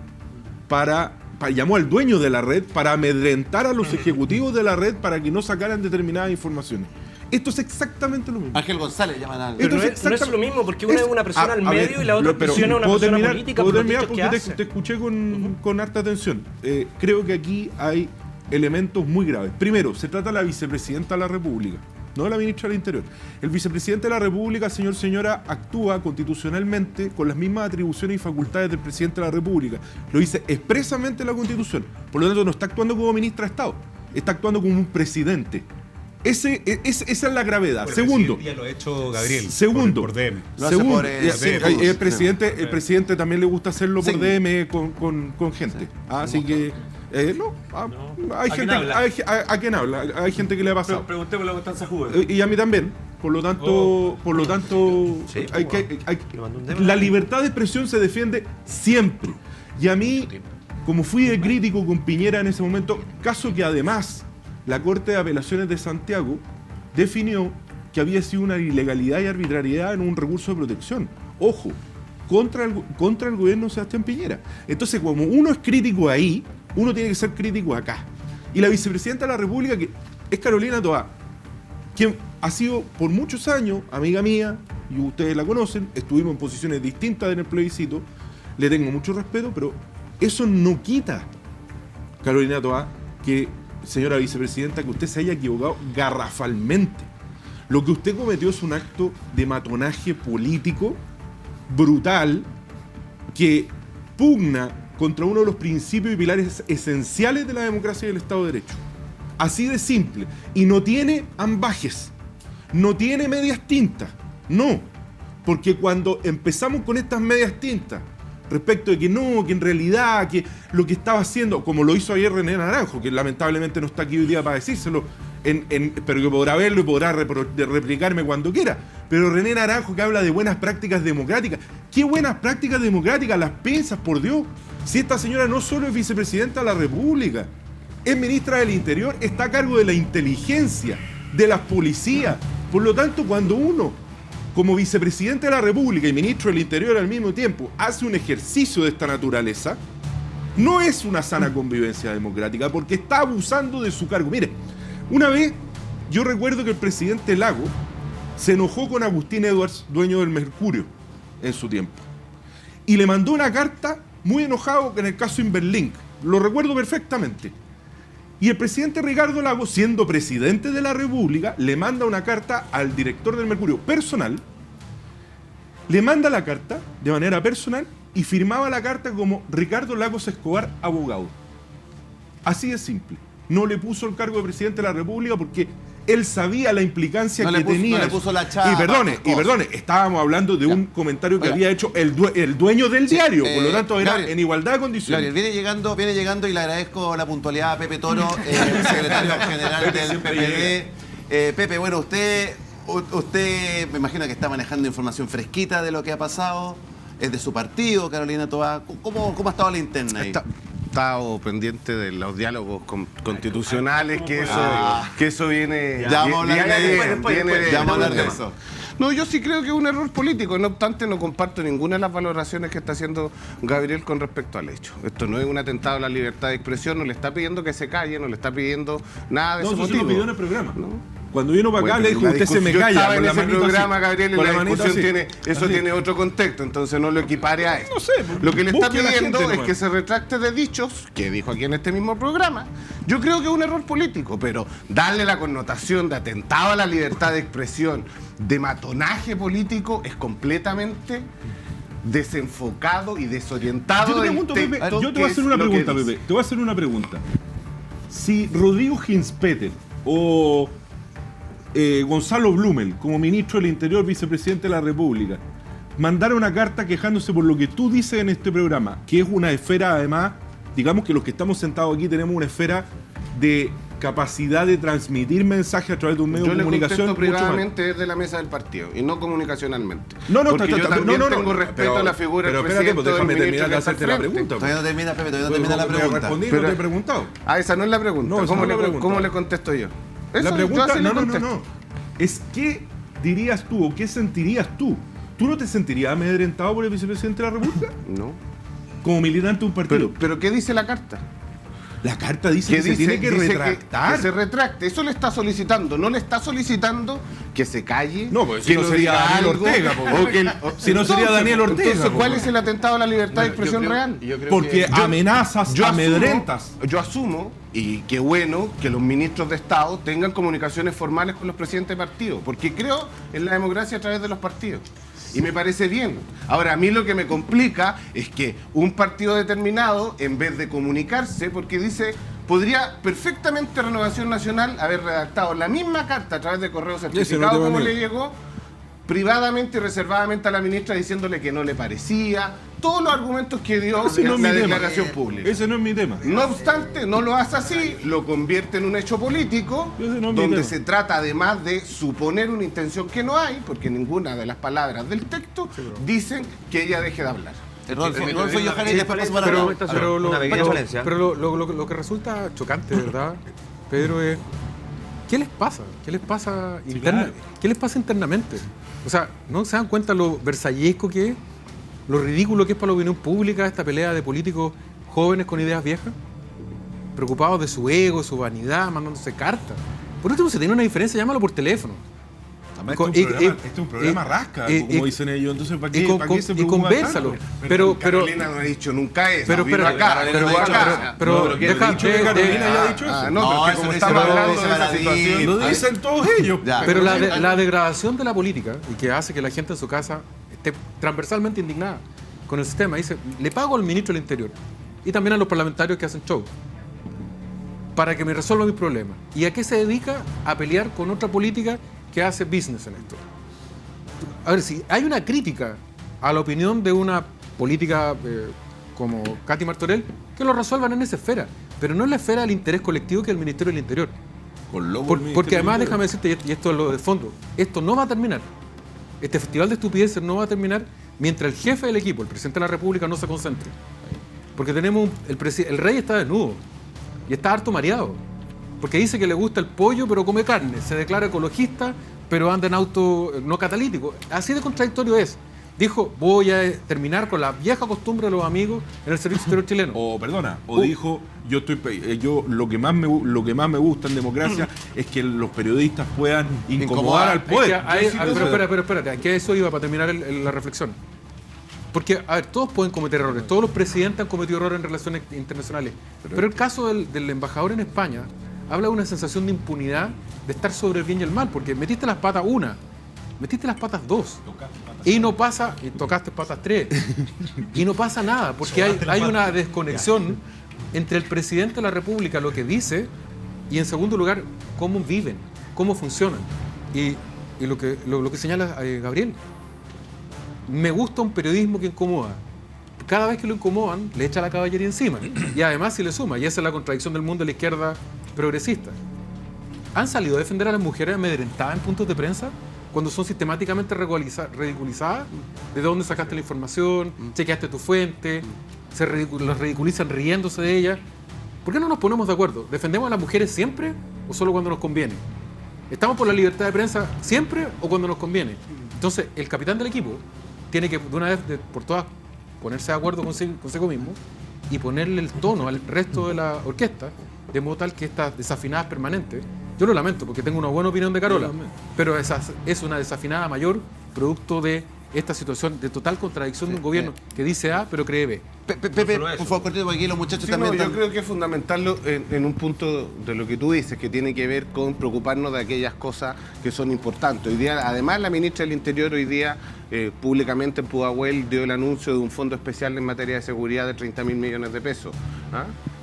llamó al dueño de la red para amedrentar a los ejecutivos de la red para que no sacaran determinadas informaciones. Esto es exactamente lo mismo. Ángel González llaman a Pero no es lo mismo, porque una es una persona al medio y la otra persona es una persona política. Puedo terminar porque te escuché con harta atención. Creo que aquí hay elementos muy graves. Primero, se trata de la vicepresidenta de la República, no de la ministra del Interior. El vicepresidente de la República, señora, actúa constitucionalmente con las mismas atribuciones y facultades del presidente de la República. Lo dice expresamente la Constitución. Por lo tanto, no está actuando como ministra de Estado, está actuando como un presidente. Esa es la gravedad. Segundo, ya lo ha hecho Gabriel. Segundo, por DM. Segundo, el presidente también le gusta hacerlo por DM con gente. Así que hay gente a quien habla, hay gente que le ha pasado. Preguntémosle a Constanza Juve. Y a mí también. Por lo tanto, la libertad de expresión se defiende siempre. Y a mí, como fui de crítico con Piñera en ese momento, caso que además la Corte de Apelaciones de Santiago definió que había sido una ilegalidad y arbitrariedad en un recurso de protección. Ojo, contra el gobierno de Sebastián Piñera. Entonces, como uno es crítico ahí, uno tiene que ser crítico acá. Y la vicepresidenta de la República, que es Carolina Toá, quien ha sido por muchos años amiga mía, y ustedes la conocen, estuvimos en posiciones distintas en el plebiscito, le tengo mucho respeto, pero eso no quita, Carolina Toá, que señora vicepresidenta, que usted se haya equivocado garrafalmente. Lo que usted cometió es un acto de matonaje político brutal que pugna contra uno de los principios y pilares esenciales de la democracia y del Estado de Derecho. Así de simple. Y no tiene ambajes, no tiene medias tintas, no. Porque cuando empezamos con estas medias tintas, respecto de que no, que en realidad, que lo que estaba haciendo, como lo hizo ayer René Naranjo, que lamentablemente no está aquí hoy día para decírselo, pero que podrá verlo y podrá replicarme cuando quiera. Pero René Naranjo, que habla de buenas prácticas democráticas, ¿qué buenas prácticas democráticas? Las pensas, por Dios. Si esta señora no solo es vicepresidenta de la República, es ministra del Interior, está a cargo de la inteligencia, de las policías. Por lo tanto, cuando uno, como vicepresidente de la República y ministro del Interior al mismo tiempo, hace un ejercicio de esta naturaleza, no es una sana convivencia democrática, porque está abusando de su cargo. Mire, una vez yo recuerdo que el presidente Lago se enojó con Agustín Edwards, dueño del Mercurio, en su tiempo, y le mandó una carta muy enojado en el caso Inverlink. Lo recuerdo perfectamente. Y el presidente Ricardo Lagos, siendo presidente de la República, le manda una carta al director del Mercurio personal, le manda la carta de manera personal y firmaba la carta como Ricardo Lagos Escobar, abogado. Así de simple. No le puso el cargo de presidente de la República porque él sabía la implicancia que tenía. No le puso la chapa. Y perdone, estábamos hablando de un comentario que había hecho el dueño del diario, por lo tanto era en igualdad de condiciones. Viene llegando y le agradezco la puntualidad a Pepe Toro, secretario general del PPD. Pepe, bueno, usted me imagino que está manejando información fresquita de lo que ha pasado, es de su partido, Carolina Toá. ¿Cómo ha estado la interna ahí? Estado pendiente de los diálogos constitucionales, que eso viene. Ya vamos a hablar de eso. No, yo sí creo que es un error político. No obstante, no comparto ninguna de las valoraciones que está haciendo Gabriel con respecto al hecho. Esto no es un atentado a la libertad de expresión, no le está pidiendo que se calle, no le está pidiendo nada de ese motivo. No, eso lo pidió en el programa. ¿No? Cuando vino para acá le dijo, usted se me calla. Yo estaba en ese programa, Gabriel, y la discusión tiene otro contexto, entonces no lo equipare a esto. No sé. Lo que le está pidiendo es que se retracte de dichos que dijo aquí en este mismo programa. Yo creo que es un error político, pero darle la connotación de atentado a la libertad de expresión, de matonaje político, es completamente desenfocado y desorientado. Yo te pregunto, Pepe, yo te voy a hacer una pregunta, Pepe. Te voy a hacer una pregunta. Si Rodrigo Ginspeter o Gonzalo Blumel, como ministro del Interior, vicepresidente de la República, mandara una carta quejándose por lo que tú dices en este programa, que es una esfera, además, digamos que los que estamos sentados aquí tenemos una esfera de capacidad de transmitir mensajes a través de un medio de comunicación. Yo le contesto privadamente desde la mesa del partido y no comunicacionalmente. Porque yo también tengo respeto a la figura del presidente. Pero déjame terminar de hacerte la pregunta. Todavía no termina, Pepe, todavía no termina la pregunta. Respondí, no te he preguntado. Esa no es la pregunta. No, ¿Cómo le contesto yo? La pregunta, no. Es ¿qué dirías tú o qué sentirías tú? ¿Tú no te sentirías amedrentado por el vicepresidente de la República? No. Como militante de un partido. ¿Pero qué dice la carta? La carta dice que se tiene que retractar. Que se retracte. Eso le está solicitando. No le está solicitando que se calle. No, pues si no sería Daniel Ortega. Si no sería Daniel Ortega. Entonces, ¿cuál es el atentado a la libertad de expresión real? Porque amenazas, amedrentas. Yo asumo, y qué bueno, que los ministros de Estado tengan comunicaciones formales con los presidentes de partidos. Porque creo en la democracia a través de los partidos. Y me parece bien. Ahora, a mí lo que me complica es que un partido determinado, en vez de comunicarse, porque dice, podría perfectamente Renovación Nacional haber redactado la misma carta a través de correo certificado como le llegó, privadamente y reservadamente a la ministra diciéndole que no le parecía, todos los argumentos que dio en la declaración pública. Ese no es mi tema. No obstante, no lo hace así, lo convierte en un hecho político, donde se trata además de suponer una intención que no hay, porque ninguna de las palabras del texto dicen que ella deje de hablar. Pero lo que resulta chocante, ¿verdad, Pedro, es ¿qué les pasa? ¿Qué les pasa internamente? O sea, ¿no se dan cuenta lo versallesco que es? Lo ridículo que es para la opinión pública esta pelea de políticos jóvenes con ideas viejas, preocupados de su ego, de su vanidad, mandándose cartas. Por último, se tiene una diferencia, llámalo por teléfono. Este es un programa rasca, como dicen ellos, entonces ¿para qué se preocupa? Y convérsalo. Pero Carolina no ha dicho nunca eso. Pero deja que Carolina haya dicho eso. No, porque como estamos hablando de esa situación, lo dicen todos ellos. Pero la degradación de la política y que hace que la gente en su casa esté transversalmente indignada con el sistema, dice, le pago al ministro del Interior y también a los parlamentarios que hacen show para que me resuelva mis problemas. ¿Y a qué se dedica? A pelear con otra política que hace business en esto. A ver, si hay una crítica a la opinión de una política como Katy Martorell, que lo resuelvan en esa esfera, pero no en la esfera del interés colectivo que es el Ministerio del Interior. Porque además, déjame decirte, y esto es lo de fondo, esto no va a terminar. Este festival de estupideces no va a terminar mientras el jefe del equipo, el presidente de la República, no se concentre. Porque tenemos el rey está desnudo y está harto mareado. Porque dice que le gusta el pollo, pero come carne. Se declara ecologista, pero anda en auto no catalítico. Así de contradictorio es. Dijo, voy a terminar con la vieja costumbre de los amigos en el servicio exterior chileno. Dijo, yo lo que más me gusta en democracia es que los periodistas puedan incomodar al poder. Pero espérate, que eso iba para terminar la reflexión. Porque, a ver, todos pueden cometer errores. Todos los presidentes han cometido errores en relaciones internacionales. Pero el caso del embajador en España habla de una sensación de impunidad, de estar sobre el bien y el mal, porque metiste las patas una, metiste las patas dos, y no pasa, y tocaste patas tres, y no pasa nada, porque hay una desconexión entre el presidente de la República, lo que dice, y en segundo lugar, cómo viven, cómo funcionan. Y lo que señala Gabriel, me gusta un periodismo que incomoda. Cada vez que lo incomodan, le echa la caballería encima. Y además si le suma, y esa es la contradicción del mundo de la izquierda progresista. ¿Han salido a defender a las mujeres amedrentadas en puntos de prensa cuando son sistemáticamente ridiculizadas? ¿De dónde sacaste la información? ¿Chequeaste tu fuente? ¿Los ridiculizan riéndose de ellas? ¿Por qué no nos ponemos de acuerdo? ¿Defendemos a las mujeres siempre o solo cuando nos conviene? ¿Estamos por la libertad de prensa siempre o cuando nos conviene? Entonces, el capitán del equipo tiene que, de una vez por todas, ponerse de acuerdo consigo mismo y ponerle el tono al resto de la orquesta, de modo tal que estas desafinadas permanentes, yo lo lamento porque tengo una buena opinión de Carola, pero es una desafinada mayor producto de esta situación de total contradicción de un gobierno que dice A pero cree B. Pepe, por favor, cortito, porque aquí los muchachos también... yo creo que es fundamental en un punto de lo que tú dices, que tiene que ver con preocuparnos de aquellas cosas que son importantes. Hoy día, además, la ministra del Interior hoy día públicamente en Pudahuel dio el anuncio de un fondo especial en materia de seguridad de 30.000 millones de pesos.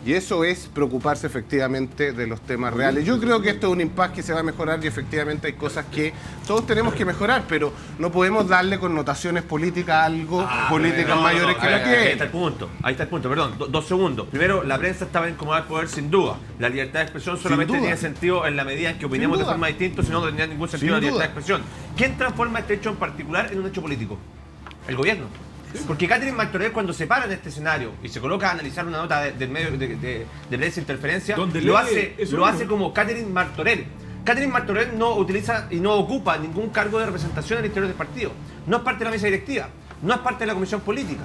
Y eso es preocuparse efectivamente de los temas reales. Yo creo que esto es un impasse que se va a mejorar y efectivamente hay cosas que todos tenemos que mejorar, pero no podemos darle connotaciones políticas a algo, políticas mayores que la que Ahí está el punto, perdón, 2 segundos. Primero, la prensa estaba incomodada al poder sin duda. La libertad de expresión solamente tiene sentido en la medida en que opinemos de forma distinta, si no tenía ningún sentido la libertad de expresión. ¿Quién transforma este hecho en particular en un hecho político? El gobierno. Porque Catherine Martorell, cuando se para en este escenario y se coloca a analizar una nota del medio de prensa interferencia, lo hace como Catherine Martorell. Catherine Martorell no utiliza y no ocupa ningún cargo de representación al interior del partido. No es parte de la mesa directiva, no es parte de la comisión política,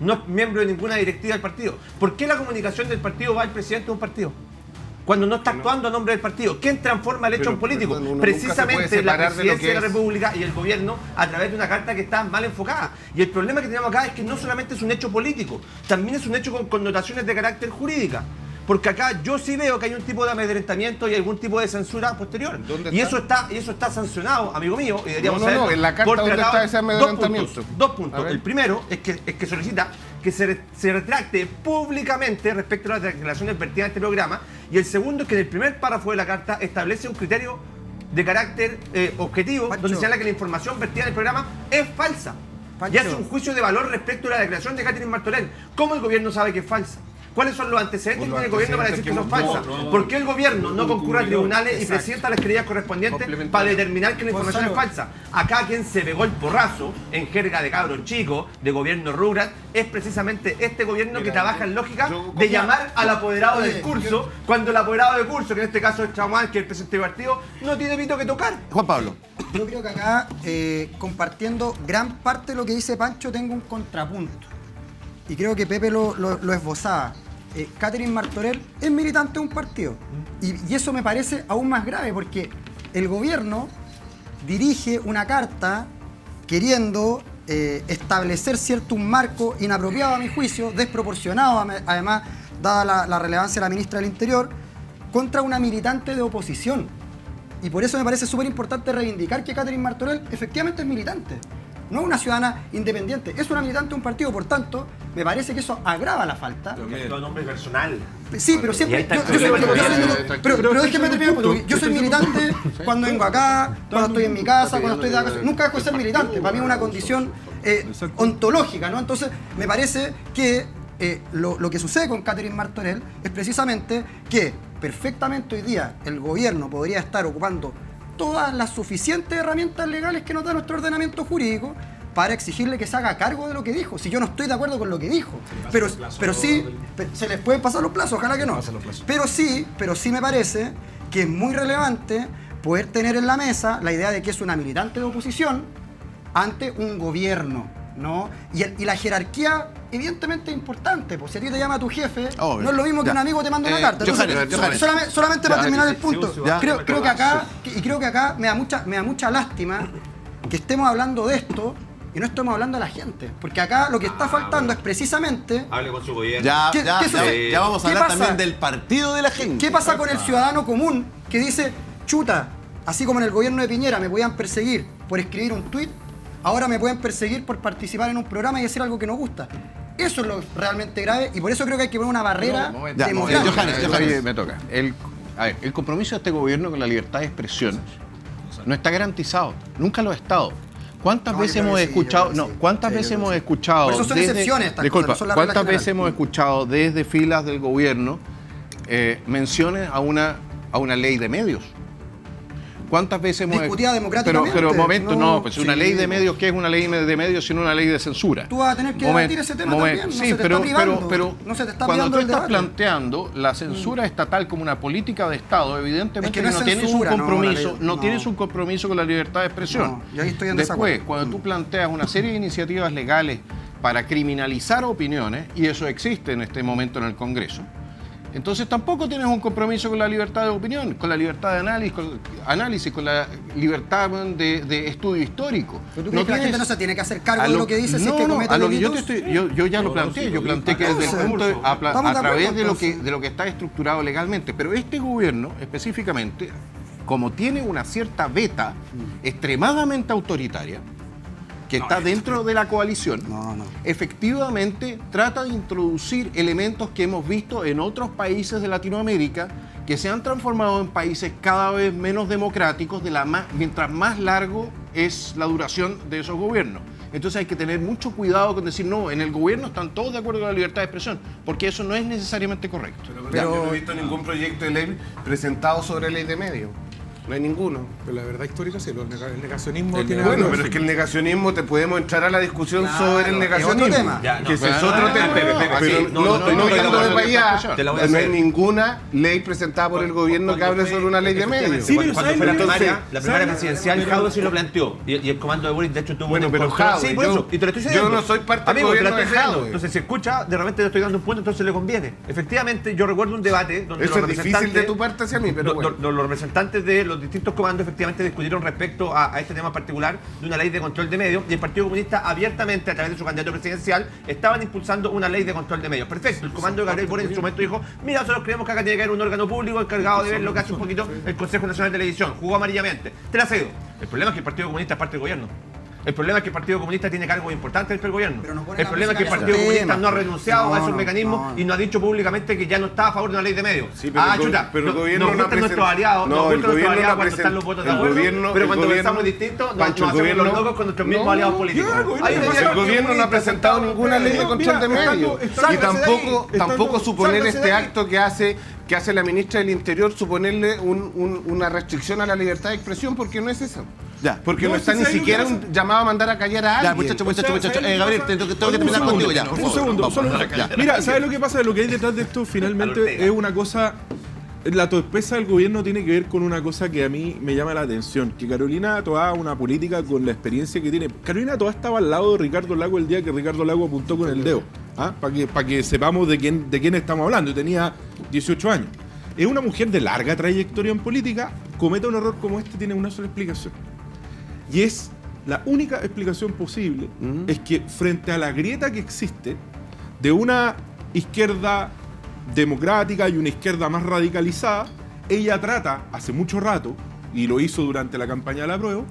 no es miembro de ninguna directiva del partido. ¿Por qué la comunicación del partido va al presidente de un partido? Cuando no está actuando a nombre del partido. ¿Quién transforma el hecho en político? Precisamente la presidencia de la República y el gobierno a través de una carta que está mal enfocada. Y el problema que tenemos acá es que no solamente es un hecho político, también es un hecho con connotaciones de carácter jurídica. Porque acá yo sí veo que hay un tipo de amedrentamiento y algún tipo de censura posterior. Y eso está sancionado, amigo mío, y deberíamos saber. En la carta, ¿dónde está ese amedrentamiento? Dos puntos. El primero es que solicita que se retracte públicamente respecto a las declaraciones vertidas en este programa. Y el segundo es que en el primer párrafo de la carta establece un criterio de carácter objetivo, donde señala que la información vertida en el programa es falsa. Y hace un juicio de valor respecto a la declaración de Catherine Martorell. ¿Cómo el gobierno sabe que es falsa? ¿Cuáles son los antecedentes que tiene el gobierno para decir que son falsas? ¿Por qué el gobierno no concurre a tribunales y presenta las querellas correspondientes para determinar que la información es falsa? Acá quien se pegó el porrazo, en jerga de cabros chicos, de gobierno rural, es precisamente este gobierno que trabaja en lógica de llamar al apoderado del curso, cuando el apoderado del curso, que en este caso es Chaumán, que es el presidente del partido, no tiene pito que tocar. Juan Pablo. Yo creo que acá, compartiendo gran parte de lo que dice Pancho, tengo un contrapunto. Y creo que Pepe lo esbozaba. Catherine Martorell es militante de un partido. Y eso me parece aún más grave, porque el gobierno dirige una carta queriendo establecer un marco inapropiado a mi juicio, desproporcionado además, dada la relevancia de la ministra del Interior, contra una militante de oposición. Y por eso me parece súper importante reivindicar que Catherine Martorell efectivamente es militante. No una ciudadana independiente, es una militante de un partido, por tanto, me parece que eso agrava la falta. Pero que es todo nombre personal. Sí, pero siempre. Pero déjeme terminar, porque yo soy militante cuando vengo acá, cuando estoy en mi casa, cuando estoy de vacaciones. Nunca dejo de ser militante. Para mí es una condición ontológica, ¿no? Entonces, me parece que lo que sucede con Catherine Martorell es precisamente que perfectamente hoy día el gobierno podría estar ocupando todas las suficientes herramientas legales que nos da nuestro ordenamiento jurídico para exigirle que se haga cargo de lo que dijo. Si yo no estoy de acuerdo con lo que dijo, pero sí, se les pueden pasar los plazos, ojalá que no. Pero sí me parece que es muy relevante poder tener en la mesa la idea de que es una militante de oposición ante un gobierno, ¿no? Y la jerarquía evidentemente es importante, pues si a ti te llama tu jefe, no es lo mismo que un amigo te manda una carta. Entonces, solamente para terminar el punto, creo que acá me da mucha lástima que estemos hablando de esto y no estamos hablando a la gente, porque acá lo que está faltando es precisamente... Hable con su gobierno. Ya vamos a hablar también del partido de la gente. ¿Qué pasa con el ciudadano común que dice, chuta, así como en el gobierno de Piñera me podían perseguir por escribir un tuit, ahora me pueden perseguir por participar en un programa y decir algo que nos gusta? Eso es lo realmente grave y por eso creo que hay que poner una barrera democrática. Me toca. El compromiso de este gobierno con la libertad de expresión no está garantizado. Nunca lo ha estado. ¿Cuántas veces hemos escuchado? ¿Cuántas veces hemos escuchado? Por eso son excepciones estas cosas, no son las reglas ¿cuántas veces hemos escuchado desde filas del gobierno menciones a una ley de medios? ¿Cuántas veces hemos discutida democráticamente? Pero un momento, pues una ley de medios, ¿qué es una ley de medios sino una ley de censura? Tú vas a tener que debatir ese tema también, no se te está privando, no se te está cuando privando tú el estás debate. Planteando la censura estatal como una política de Estado, evidentemente no tienes un compromiso, tienes un compromiso con la libertad de expresión. Yo ahí estoy en Después, desacuerdo. cuando tú planteas una serie de iniciativas legales para criminalizar opiniones, y eso existe en este momento en el Congreso, entonces tampoco tienes un compromiso con la libertad de opinión, con la libertad de análisis, con la libertad de estudio histórico. ¿Pero tú crees que la gente no se tiene que hacer cargo de lo que dice si es que comete delitos? Yo ya lo planteé, yo planteé que desde el punto a través de lo que está estructurado legalmente, pero este gobierno específicamente, como tiene una cierta veta extremadamente autoritaria, que está dentro de la coalición, efectivamente trata de introducir elementos que hemos visto en otros países de Latinoamérica que se han transformado en países cada vez menos democráticos mientras más largo es la duración de esos gobiernos. Entonces hay que tener mucho cuidado con decir, no, en el gobierno están todos de acuerdo con la libertad de expresión, porque eso no es necesariamente correcto. Pero yo no he visto ningún proyecto de ley presentado sobre ley de medios. No hay ninguno. Pero la verdad histórica sí, el negacionismo tiene... Bueno, pero es que el negacionismo, te podemos entrar a la discusión sobre el negacionismo. Es otro tema. Que ese es otro tema. Pero no yendo de para allá, no hay ninguna ley presentada por el gobierno que hable sobre una ley de medios. Sí, cuando fue la primaria presidencial, Jadwe sí lo planteó. Y el comando de Boric, de hecho, tuvo bueno, pero Jadwe, sí, por eso. Y te lo estoy diciendo. Yo no soy parte del gobierno de Jadwe. Entonces, si escucha, de repente le estoy dando un punto, entonces le conviene. Efectivamente, yo recuerdo un debate donde eso es difícil de tu parte hacia mí, pero bueno. Los representantes de los distintos comandos efectivamente discutieron respecto a este tema particular de una ley de control de medios, y el Partido Comunista abiertamente, a través de su candidato presidencial, estaban impulsando una ley de control de medios. Perfecto, el comando de Gabriel Boric en su momento dijo, mira, nosotros creemos que acá tiene que haber un órgano público encargado de ver lo que hace un poquito el Consejo Nacional de Televisión. Jugó amarillamente. Te la cedo. El problema es que el Partido Comunista es parte del gobierno. El problema es que el Partido Comunista tiene cargos importantes dentro del gobierno. El problema es que el Partido Comunista no ha renunciado a esos mecanismos y no ha dicho públicamente que ya no está a favor de una ley de medios. Sí, pero el gobierno nos gustan nuestros aliados, nos gustan nuestros aliados cuando están los votos de acuerdo, pero cuando pensamos distinto, nos hacemos los locos con nuestros mismos aliados políticos. El gobierno no ha presentado ninguna ley de control de medios. Y tampoco suponer este acto que hace la ministra del Interior, suponerle una restricción a la libertad de expresión, porque no es eso. Ya, porque no está ni siquiera un llamado a mandar a callar a alguien. Ya, muchachos. Gabriel, tengo que terminar contigo ya. Un segundo. Mira, ¿sabes lo que pasa? Lo que hay detrás de esto finalmente es una cosa... La torpeza del gobierno tiene que ver con una cosa que a mí me llama la atención, que Carolina Toá, una política con la experiencia que tiene. Carolina Toá estaba al lado de Ricardo Lago el día que Ricardo Lago apuntó con el dedo, para que sepamos de quién estamos hablando. Y tenía 18 años. Es una mujer de larga trayectoria en política, comete un error como este, tiene una sola explicación. Y es la única explicación posible, es que frente a la grieta que existe de una izquierda democrática y una izquierda más radicalizada, ella trata hace mucho rato, y lo hizo durante la campaña de la prueba,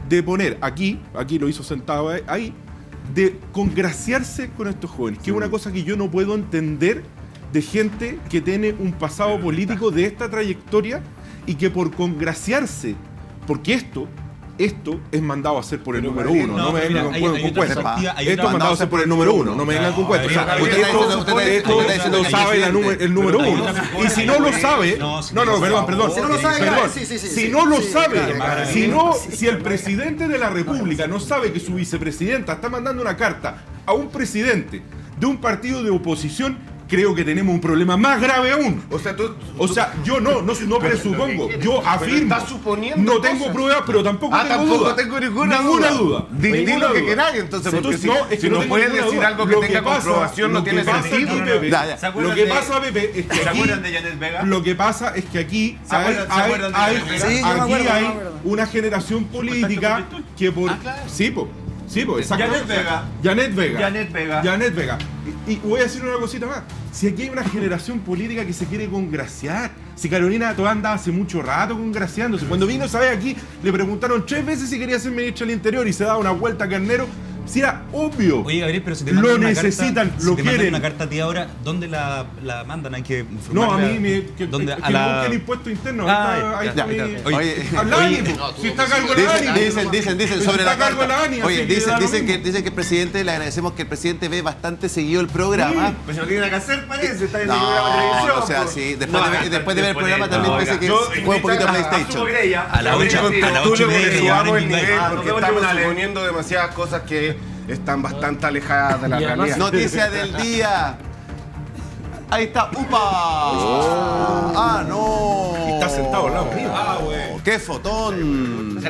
de poner aquí lo hizo sentado ahí, de congraciarse con estos jóvenes, que es una cosa que yo no puedo entender de gente que tiene un pasado político de esta trayectoria y que por congraciarse, porque esto es mandado a hacer por el número uno, no me vengan con cuentos. Esto es mandado a hacer por el número uno, no me vengan con cuentos. Esto lo sabe el número uno. Y si no lo sabe, perdón. Si no lo sabe, si el presidente de la República no sabe que su vicepresidenta está mandando una carta a un presidente de un partido de oposición, creo que tenemos un problema más grave aún. O sea, yo no presupongo, yo afirmo. Estás suponiendo no tengo pruebas, pero tampoco tengo duda. Tengo ninguna duda. Di lo que queráis, entonces, porque si no puedes decir algo que tenga comprobación, no tiene sentido. Lo que pasa, Pepe, es que ¿se acuerdan de Janet Vega? Lo que pasa es que aquí hay una generación política que por... Sí, pues, Janet Vega. Y voy a decir una cosita más. Si aquí hay una generación política que se quiere congraciar. Si Carolina Toá anda hace mucho rato congraciándose. Cuando vino, ¿sabes? Aquí le preguntaron 3 veces si quería ser ministra del Interior y se daba una vuelta a Carnero. Si era obvio. Oye, Gabriel, pero si te lo necesitan, carta, lo si te quieren. Una carta a ti ahora, ¿dónde la mandan? Hay que informar. No, a mí me. Que busquen impuesto interno. Ahí está mi. Oye, si está a cargo la ANI. Dicen sobre la carta. Oye, dicen que el presidente, le agradecemos que el presidente ve bastante seguido el programa. Pues no tiene nada que hacer, parece. Está en el programa de televisión. O sea, sí. Después de ver el programa también dice que fue un poquito PlayStation. A las 8:30 el nivel porque estamos suponiendo demasiadas cosas que están bastante alejadas de la realidad. Noticia del día. Ahí está. ¡Upa! No. Está sentado al lado mío. Güey. ¡Qué fotón!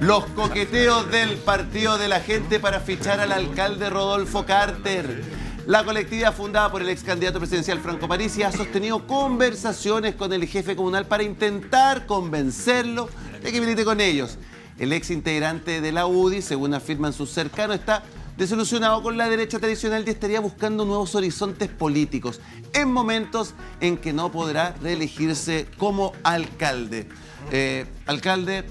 Los coqueteos del Partido de la Gente para fichar al alcalde Rodolfo Carter. La colectividad fundada por el ex candidato presidencial Franco Parisi ha sostenido conversaciones con el jefe comunal para intentar convencerlo de que milite con ellos. El ex integrante de la UDI, según afirman sus cercanos, está desilusionado con la derecha tradicional y estaría buscando nuevos horizontes políticos en momentos en que no podrá reelegirse como alcalde. Alcalde,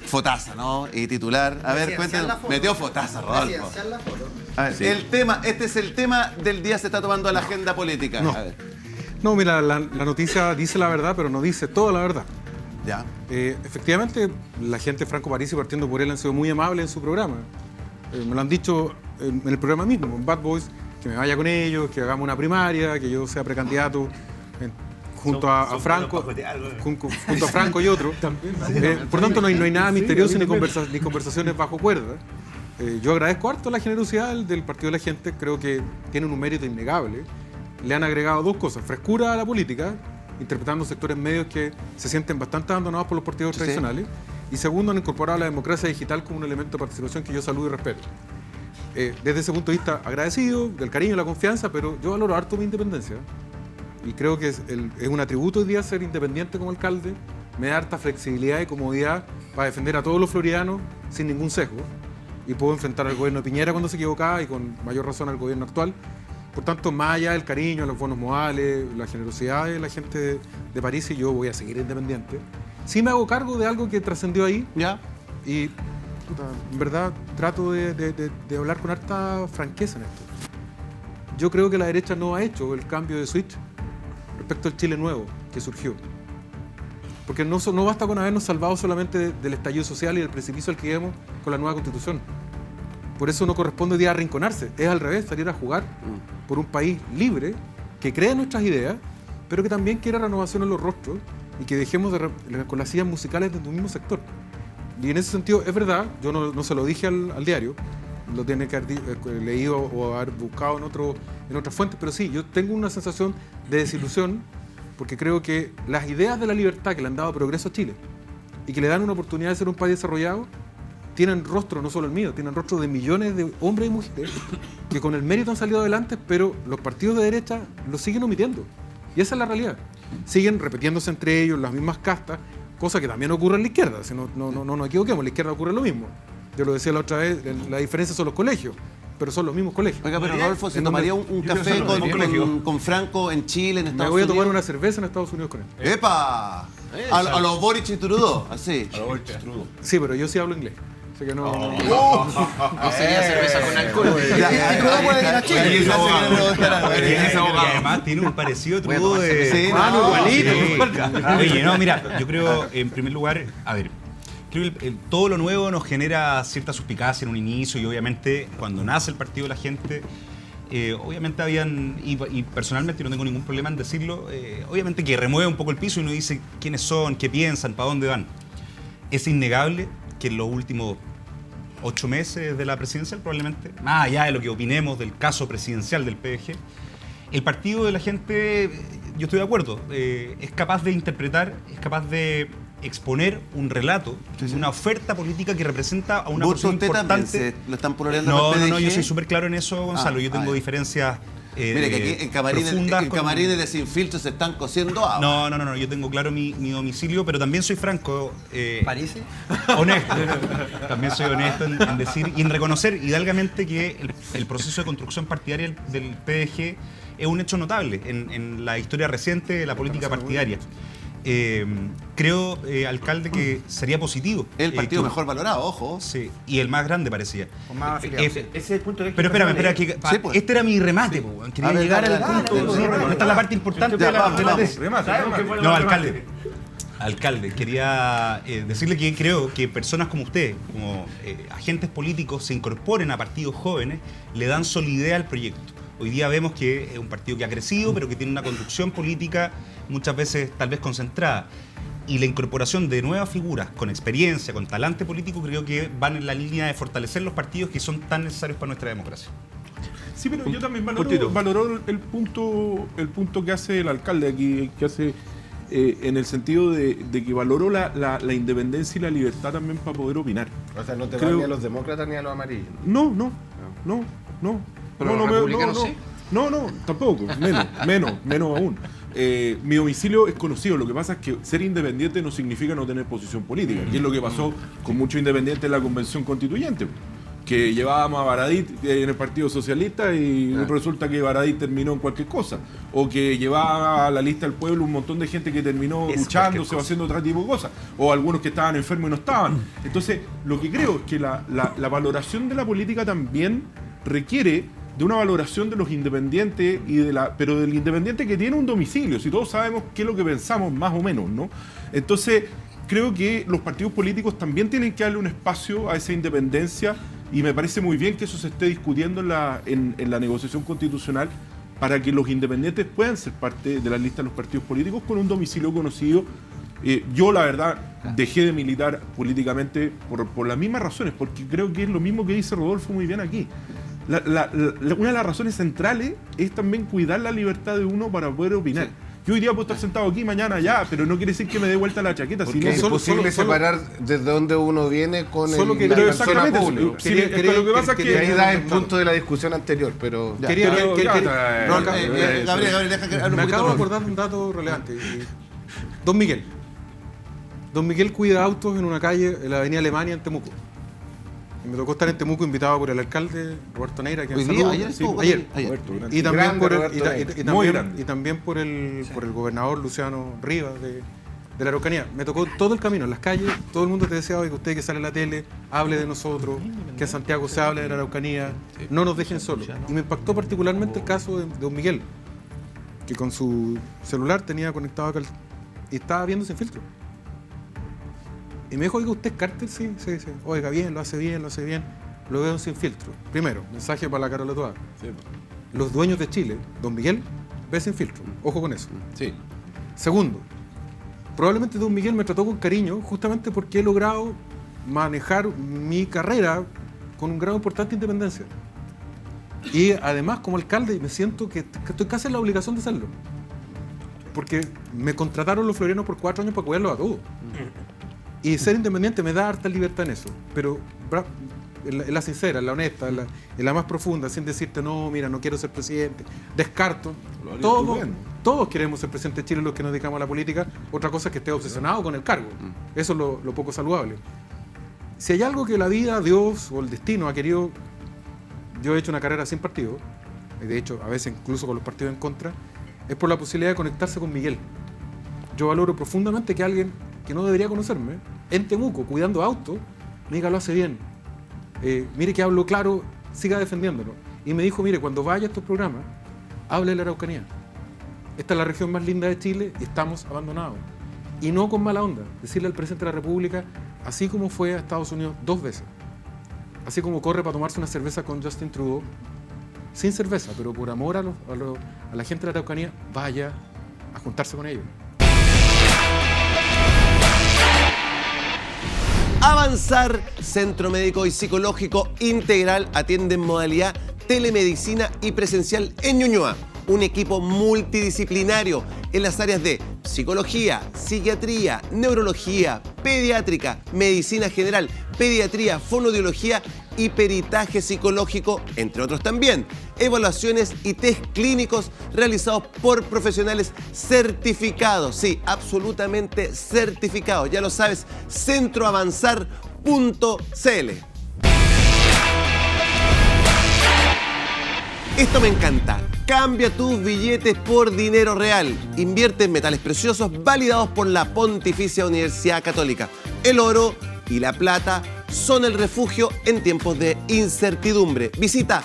Fotaza, ¿no? Y titular. A ver, cuéntenos. Metió Fotaza, Rodolfo. A ver, este es el tema del día, se está tomando la agenda política. No, a ver. No, mira, la noticia dice la verdad, pero no dice toda la verdad. Ya. Efectivamente, la gente de Franco Parisi, partiendo por él, han sido muy amables en su programa. Me lo han dicho en el programa mismo, en Bad Boys, que me vaya con ellos, que hagamos una primaria, que yo sea precandidato junto a Franco, junto a Franco y otros. Por tanto, no hay nada misterioso ni conversaciones bajo cuerda. Yo agradezco harto la generosidad del Partido de la Gente, creo que tienen un mérito innegable. Le han agregado dos cosas: frescura a la política, interpretando sectores medios que se sienten bastante abandonados por los partidos tradicionales, y segundo, han incorporado la democracia digital como un elemento de participación que yo saludo y respeto. Desde ese punto de vista, agradecido del cariño y la confianza, pero yo valoro harto mi independencia. Y creo que es un atributo hoy día ser independiente como alcalde. Me da harta flexibilidad y comodidad para defender a todos los floridanos sin ningún sesgo. Y puedo enfrentar al gobierno de Piñera cuando se equivocaba y con mayor razón al gobierno actual. Por tanto, más allá del cariño, los buenos modales, la generosidad de la gente de París, y yo voy a seguir independiente. Sí me hago cargo de algo que trascendió ahí. ¿Ya? Y en verdad trato de hablar con harta franqueza en esto. Yo creo que la derecha no ha hecho el cambio de switch respecto al Chile nuevo que surgió. Porque no basta con habernos salvado solamente del estallido social y del precipicio al que íbamos con la nueva Constitución. Por eso no corresponde hoy día arrinconarse. Es al revés, salir a jugar por un país libre, que cree en nuestras ideas, pero que también quiere renovación en los rostros y que dejemos con las sillas musicales de tu mismo sector. Y en ese sentido, es verdad, yo no se lo dije al diario, lo tiene que haber leído o haber buscado en otras fuentes, pero sí, yo tengo una sensación de desilusión porque creo que las ideas de la libertad que le han dado progreso a Chile y que le dan una oportunidad de ser un país desarrollado tienen rostro, no solo el mío, tienen rostro de millones de hombres y mujeres que con el mérito han salido adelante, pero los partidos de derecha lo siguen omitiendo. Y esa es la realidad. Siguen repitiéndose entre ellos las mismas castas, cosa que también ocurre en la izquierda. Si no nos equivoquemos, en la izquierda ocurre lo mismo. Yo lo decía la otra vez, la diferencia son los colegios, pero son los mismos colegios. Oiga, pero Rodolfo, ¿se tomaría un café con Franco en Chile, en Estados Unidos? Me voy a tomar una cerveza en Estados Unidos con él. ¡Epa! A los Boric y Trudeau, así. A los Boric y Trudeau. Sí, pero yo sí hablo inglés. Así que no... No sería cerveza con alcohol. ¿Cómo puede ir a Chile? Además tiene un parecido Trudeau de... igualito. Oye, no, mira, yo creo, en primer lugar, a ver, creo que todo lo nuevo nos genera cierta suspicacia en un inicio y obviamente cuando nace el Partido de la Gente, obviamente habían, y personalmente no tengo ningún problema en decirlo, obviamente que remueve un poco el piso y uno dice quiénes son, qué piensan, para dónde van. Es innegable que en los últimos 8 meses de la presidencial, probablemente, más allá de lo que opinemos del caso presidencial del PDG, el Partido de la Gente, yo estoy de acuerdo, es capaz de interpretar, es capaz de exponer un relato, una oferta política que representa a una persona importante. ¿Lo están pololeando? No, yo soy súper claro en eso, Gonzalo. Yo tengo diferencias mire, que aquí en camarines de Sin Filtro se están cociendo agua. No, yo tengo claro mi domicilio, pero también soy franco. ¿Parece? Honesto. También soy honesto en decir y en reconocer hidalgamente que el proceso de construcción partidaria del PDG es un hecho notable en la historia reciente de la política partidaria. Creo, alcalde, que sería positivo. El partido mejor valorado, ojo. Sí, y el más grande parecía. Con más afiliados. Ese es el punto de Pero espera, este era mi remate, quería llegar al punto. Esta es la parte importante de la tesis. No, alcalde, quería decirle que creo que personas como usted, como agentes políticos, se incorporen a partidos jóvenes, le dan solidez al proyecto. Hoy día vemos que es un partido que ha crecido, pero que tiene una conducción política muchas veces tal vez concentrada. Y la incorporación de nuevas figuras con experiencia, con talante político, creo que van en la línea de fortalecer los partidos que son tan necesarios para nuestra democracia. Sí, pero yo también valoro el punto que hace el alcalde aquí, que hace en el sentido de que valoró la independencia y la libertad también para poder opinar. O sea, no te van ni a los demócratas ni a los amarillos. No. ¿Pero los republicanos sí? No, tampoco, menos aún. Mi domicilio es conocido, lo que pasa es que ser independiente no significa no tener posición política, y es lo que pasó con muchos independientes en la Convención Constituyente, que llevábamos a Baradit en el Partido Socialista y resulta que Baradit terminó en cualquier cosa. O que llevaba a la lista del pueblo un montón de gente que terminó duchándose o haciendo otro tipo de cosas. O algunos que estaban enfermos y no estaban. Entonces, lo que creo es que la valoración de la política también requiere de una valoración de los independientes, pero del independiente que tiene un domicilio. Si todos sabemos qué es lo que pensamos más o menos, ¿no? Entonces, creo que los partidos políticos también tienen que darle un espacio a esa independencia. Y me parece muy bien que eso se esté discutiendo en la negociación constitucional para que los independientes puedan ser parte de la lista de los partidos políticos con un domicilio conocido. Yo, la verdad, dejé de militar políticamente por las mismas razones, porque creo que es lo mismo que dice Rodolfo muy bien aquí. Una de las razones centrales es también cuidar la libertad de uno para poder opinar. Sí. Yo hoy día puedo estar sentado aquí, mañana allá, pero no quiere decir que me dé vuelta la chaqueta. Porque es imposible separar desde donde uno viene con la persona pública. Lo que pasa es que ahí da el punto de la discusión anterior, pero... Gabriel, deja que... Me acabo de acordar un dato relevante. Don Miguel. Don Miguel cuida autos en una calle, en la avenida Alemania, en Temuco. Y me tocó estar en Temuco invitado por el alcalde Roberto Neira, que ayer. Y también por el gobernador Luciano Rivas de la Araucanía. Me tocó todo el camino, en las calles, todo el mundo te decía, oye, que usted que sale en la tele, hable de nosotros, que en Santiago se hable de la Araucanía, no nos dejen solos. Y me impactó particularmente el caso de don Miguel, que con su celular tenía conectado acá y estaba viendo sin filtro. Y me dijo, oiga, ¿usted es cártel? Sí. Oiga, bien, lo hace bien. Lo veo sin filtro. Primero, mensaje para la Carola Toá. Sí. Los dueños de Chile, don Miguel, ve sin filtro. Ojo con eso. Sí. Segundo, probablemente don Miguel me trató con cariño justamente porque he logrado manejar mi carrera con un grado importante de independencia. Y además, como alcalde, me siento que estoy casi en la obligación de hacerlo. Porque me contrataron los florianos por 4 años para cuidarlos a todos. Y ser independiente me da harta libertad en eso, pero en la sincera, en la honesta, en la más profunda, sin decirte, no, mira, no quiero ser presidente, descarto. Todos queremos ser presidente de Chile los que nos dedicamos a la política, otra cosa es que esté obsesionado con el cargo. Eso es lo poco saludable. Si hay algo que la vida, Dios o el destino ha querido, yo he hecho una carrera sin partido, y de hecho a veces incluso con los partidos en contra, es por la posibilidad de conectarse con Miguel. Yo valoro profundamente que alguien que no debería conocerme, en Temuco, cuidando autos, me diga, lo hace bien. Mire que hablo claro, siga defendiéndolo. Y me dijo, mire, cuando vaya a estos programas, hable de la Araucanía. Esta es la región más linda de Chile y estamos abandonados. Y no con mala onda, decirle al presidente de la República, así como fue a Estados Unidos 2 veces, así como corre para tomarse una cerveza con Justin Trudeau, sin cerveza, pero por amor a la gente de la Araucanía, vaya a juntarse con ellos. Avanzar, Centro Médico y Psicológico Integral, atiende en modalidad telemedicina y presencial en Ñuñoa. Un equipo multidisciplinario en las áreas de psicología, psiquiatría, neurología, pediátrica, medicina general, pediatría, fonoaudiología y peritaje psicológico, entre otros también. Evaluaciones y test clínicos realizados por profesionales certificados. Sí, absolutamente certificados. Ya lo sabes, centroavanzar.cl. Esto me encanta. Cambia tus billetes por dinero real. Invierte en metales preciosos validados por la Pontificia Universidad Católica. El oro y la plata son el refugio en tiempos de incertidumbre. Visita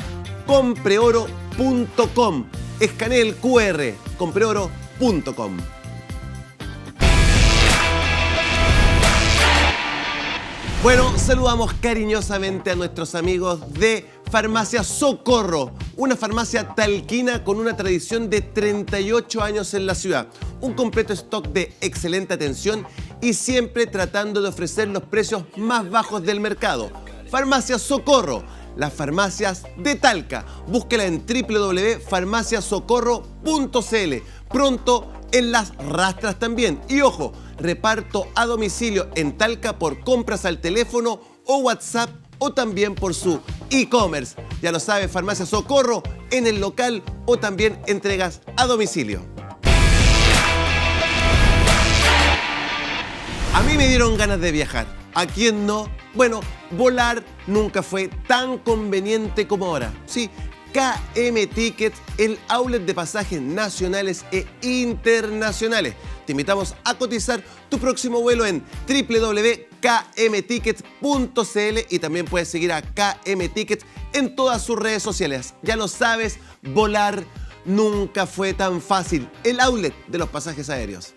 compreoro.com. Escanea el QR. compreoro.com. Bueno, saludamos cariñosamente a nuestros amigos de Farmacia Socorro, una farmacia talquina con una tradición de 38 años en la ciudad. Un completo stock de excelente atención y siempre tratando de ofrecer los precios más bajos del mercado. Farmacia Socorro, las farmacias de Talca. Búsquela en www.farmaciasocorro.cl. Pronto en Las Rastras también. Y ojo, reparto a domicilio en Talca por compras al teléfono o WhatsApp o también por su e-commerce. Ya lo sabe, Farmacia Socorro en el local o también entregas a domicilio. A mí me dieron ganas de viajar. ¿A quién no? Bueno, volar nunca fue tan conveniente como ahora. Sí, KM Tickets, el outlet de pasajes nacionales e internacionales. Te invitamos a cotizar tu próximo vuelo en www.kmtickets.cl y también puedes seguir a KM Tickets en todas sus redes sociales. Ya lo sabes, volar nunca fue tan fácil. El outlet de los pasajes aéreos.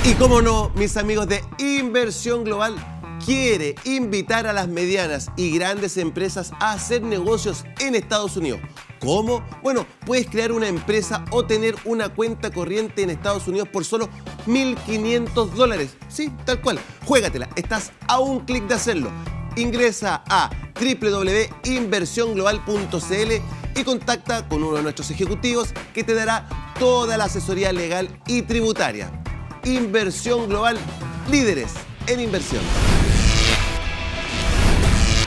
Y cómo no, mis amigos de Inversión Global quiere invitar a las medianas y grandes empresas a hacer negocios en Estados Unidos. ¿Cómo? Bueno, puedes crear una empresa o tener una cuenta corriente en Estados Unidos por solo $1.500. Sí, tal cual. Juégatela, estás a un clic de hacerlo. Ingresa a www.inversionglobal.cl y contacta con uno de nuestros ejecutivos que te dará toda la asesoría legal y tributaria. Inversión Global, líderes en inversión.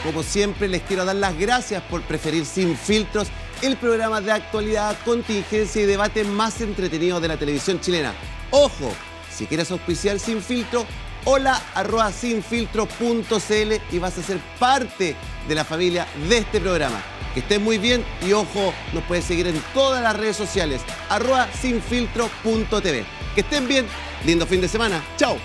Como siempre, les quiero dar las gracias por preferir Sin Filtros, el programa de actualidad, contingencia y debate más entretenido de la televisión chilena. ¡Ojo! Si quieres auspiciar Sin Filtro, hola@sinfiltro.cl y vas a ser parte de la familia de este programa. Que estén muy bien y ojo, nos puedes seguir en todas las redes sociales, @sinfiltro.tv. Que estén bien, lindo fin de semana. ¡Chao!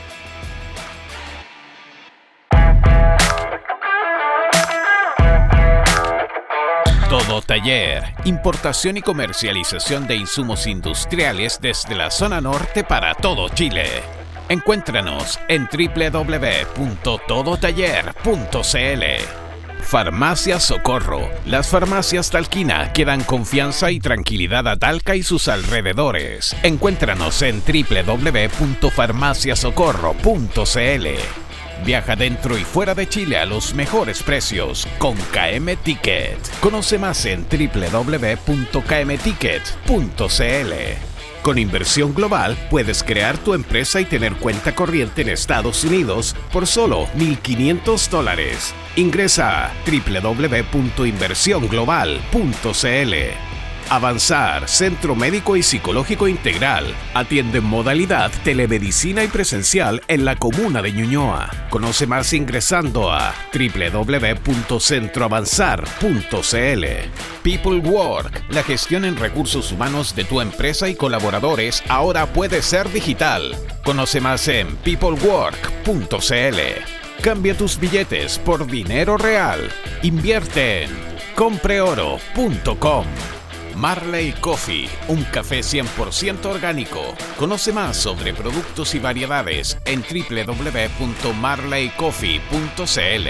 Todo Taller, importación y comercialización de insumos industriales desde la zona norte para todo Chile. Encuéntranos en www.todotaller.cl. Farmacia Socorro. Las farmacias Talquina que dan confianza y tranquilidad a Talca y sus alrededores. Encuéntranos en www.farmaciasocorro.cl. Viaja dentro y fuera de Chile a los mejores precios con KM Ticket. Conoce más en www.kmticket.cl. Con Inversión Global puedes crear tu empresa y tener cuenta corriente en Estados Unidos por solo $1.500. Ingresa a www.inversionglobal.cl. Avanzar, Centro Médico y Psicológico Integral. Atiende en modalidad telemedicina y presencial en la comuna de Ñuñoa. Conoce más ingresando a www.centroavanzar.cl. People Work. La gestión en recursos humanos de tu empresa y colaboradores ahora puede ser digital. Conoce más en peoplework.cl. Cambia tus billetes por dinero real. Invierte en compreoro.com. Marley Coffee, un café 100% orgánico. Conoce más sobre productos y variedades en www.marleycoffee.cl.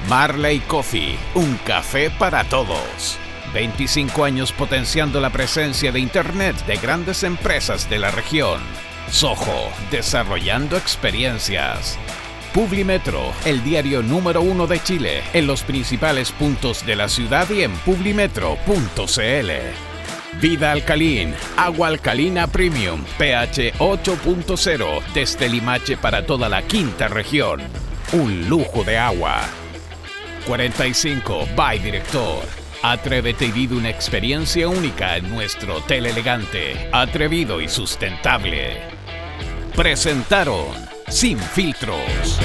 Marley Coffee, un café para todos. 25 años potenciando la presencia de Internet de grandes empresas de la región. Soho, desarrollando experiencias. Publimetro, el diario número 1 de Chile, en los principales puntos de la ciudad y en publimetro.cl. Vida Alcalín, agua alcalina premium, pH 8.0, desde Limache para toda la quinta región. Un lujo de agua. 45 by Director. Atrévete y vive una experiencia única en nuestro hotel elegante, atrevido y sustentable. Presentaron Sin Filtros.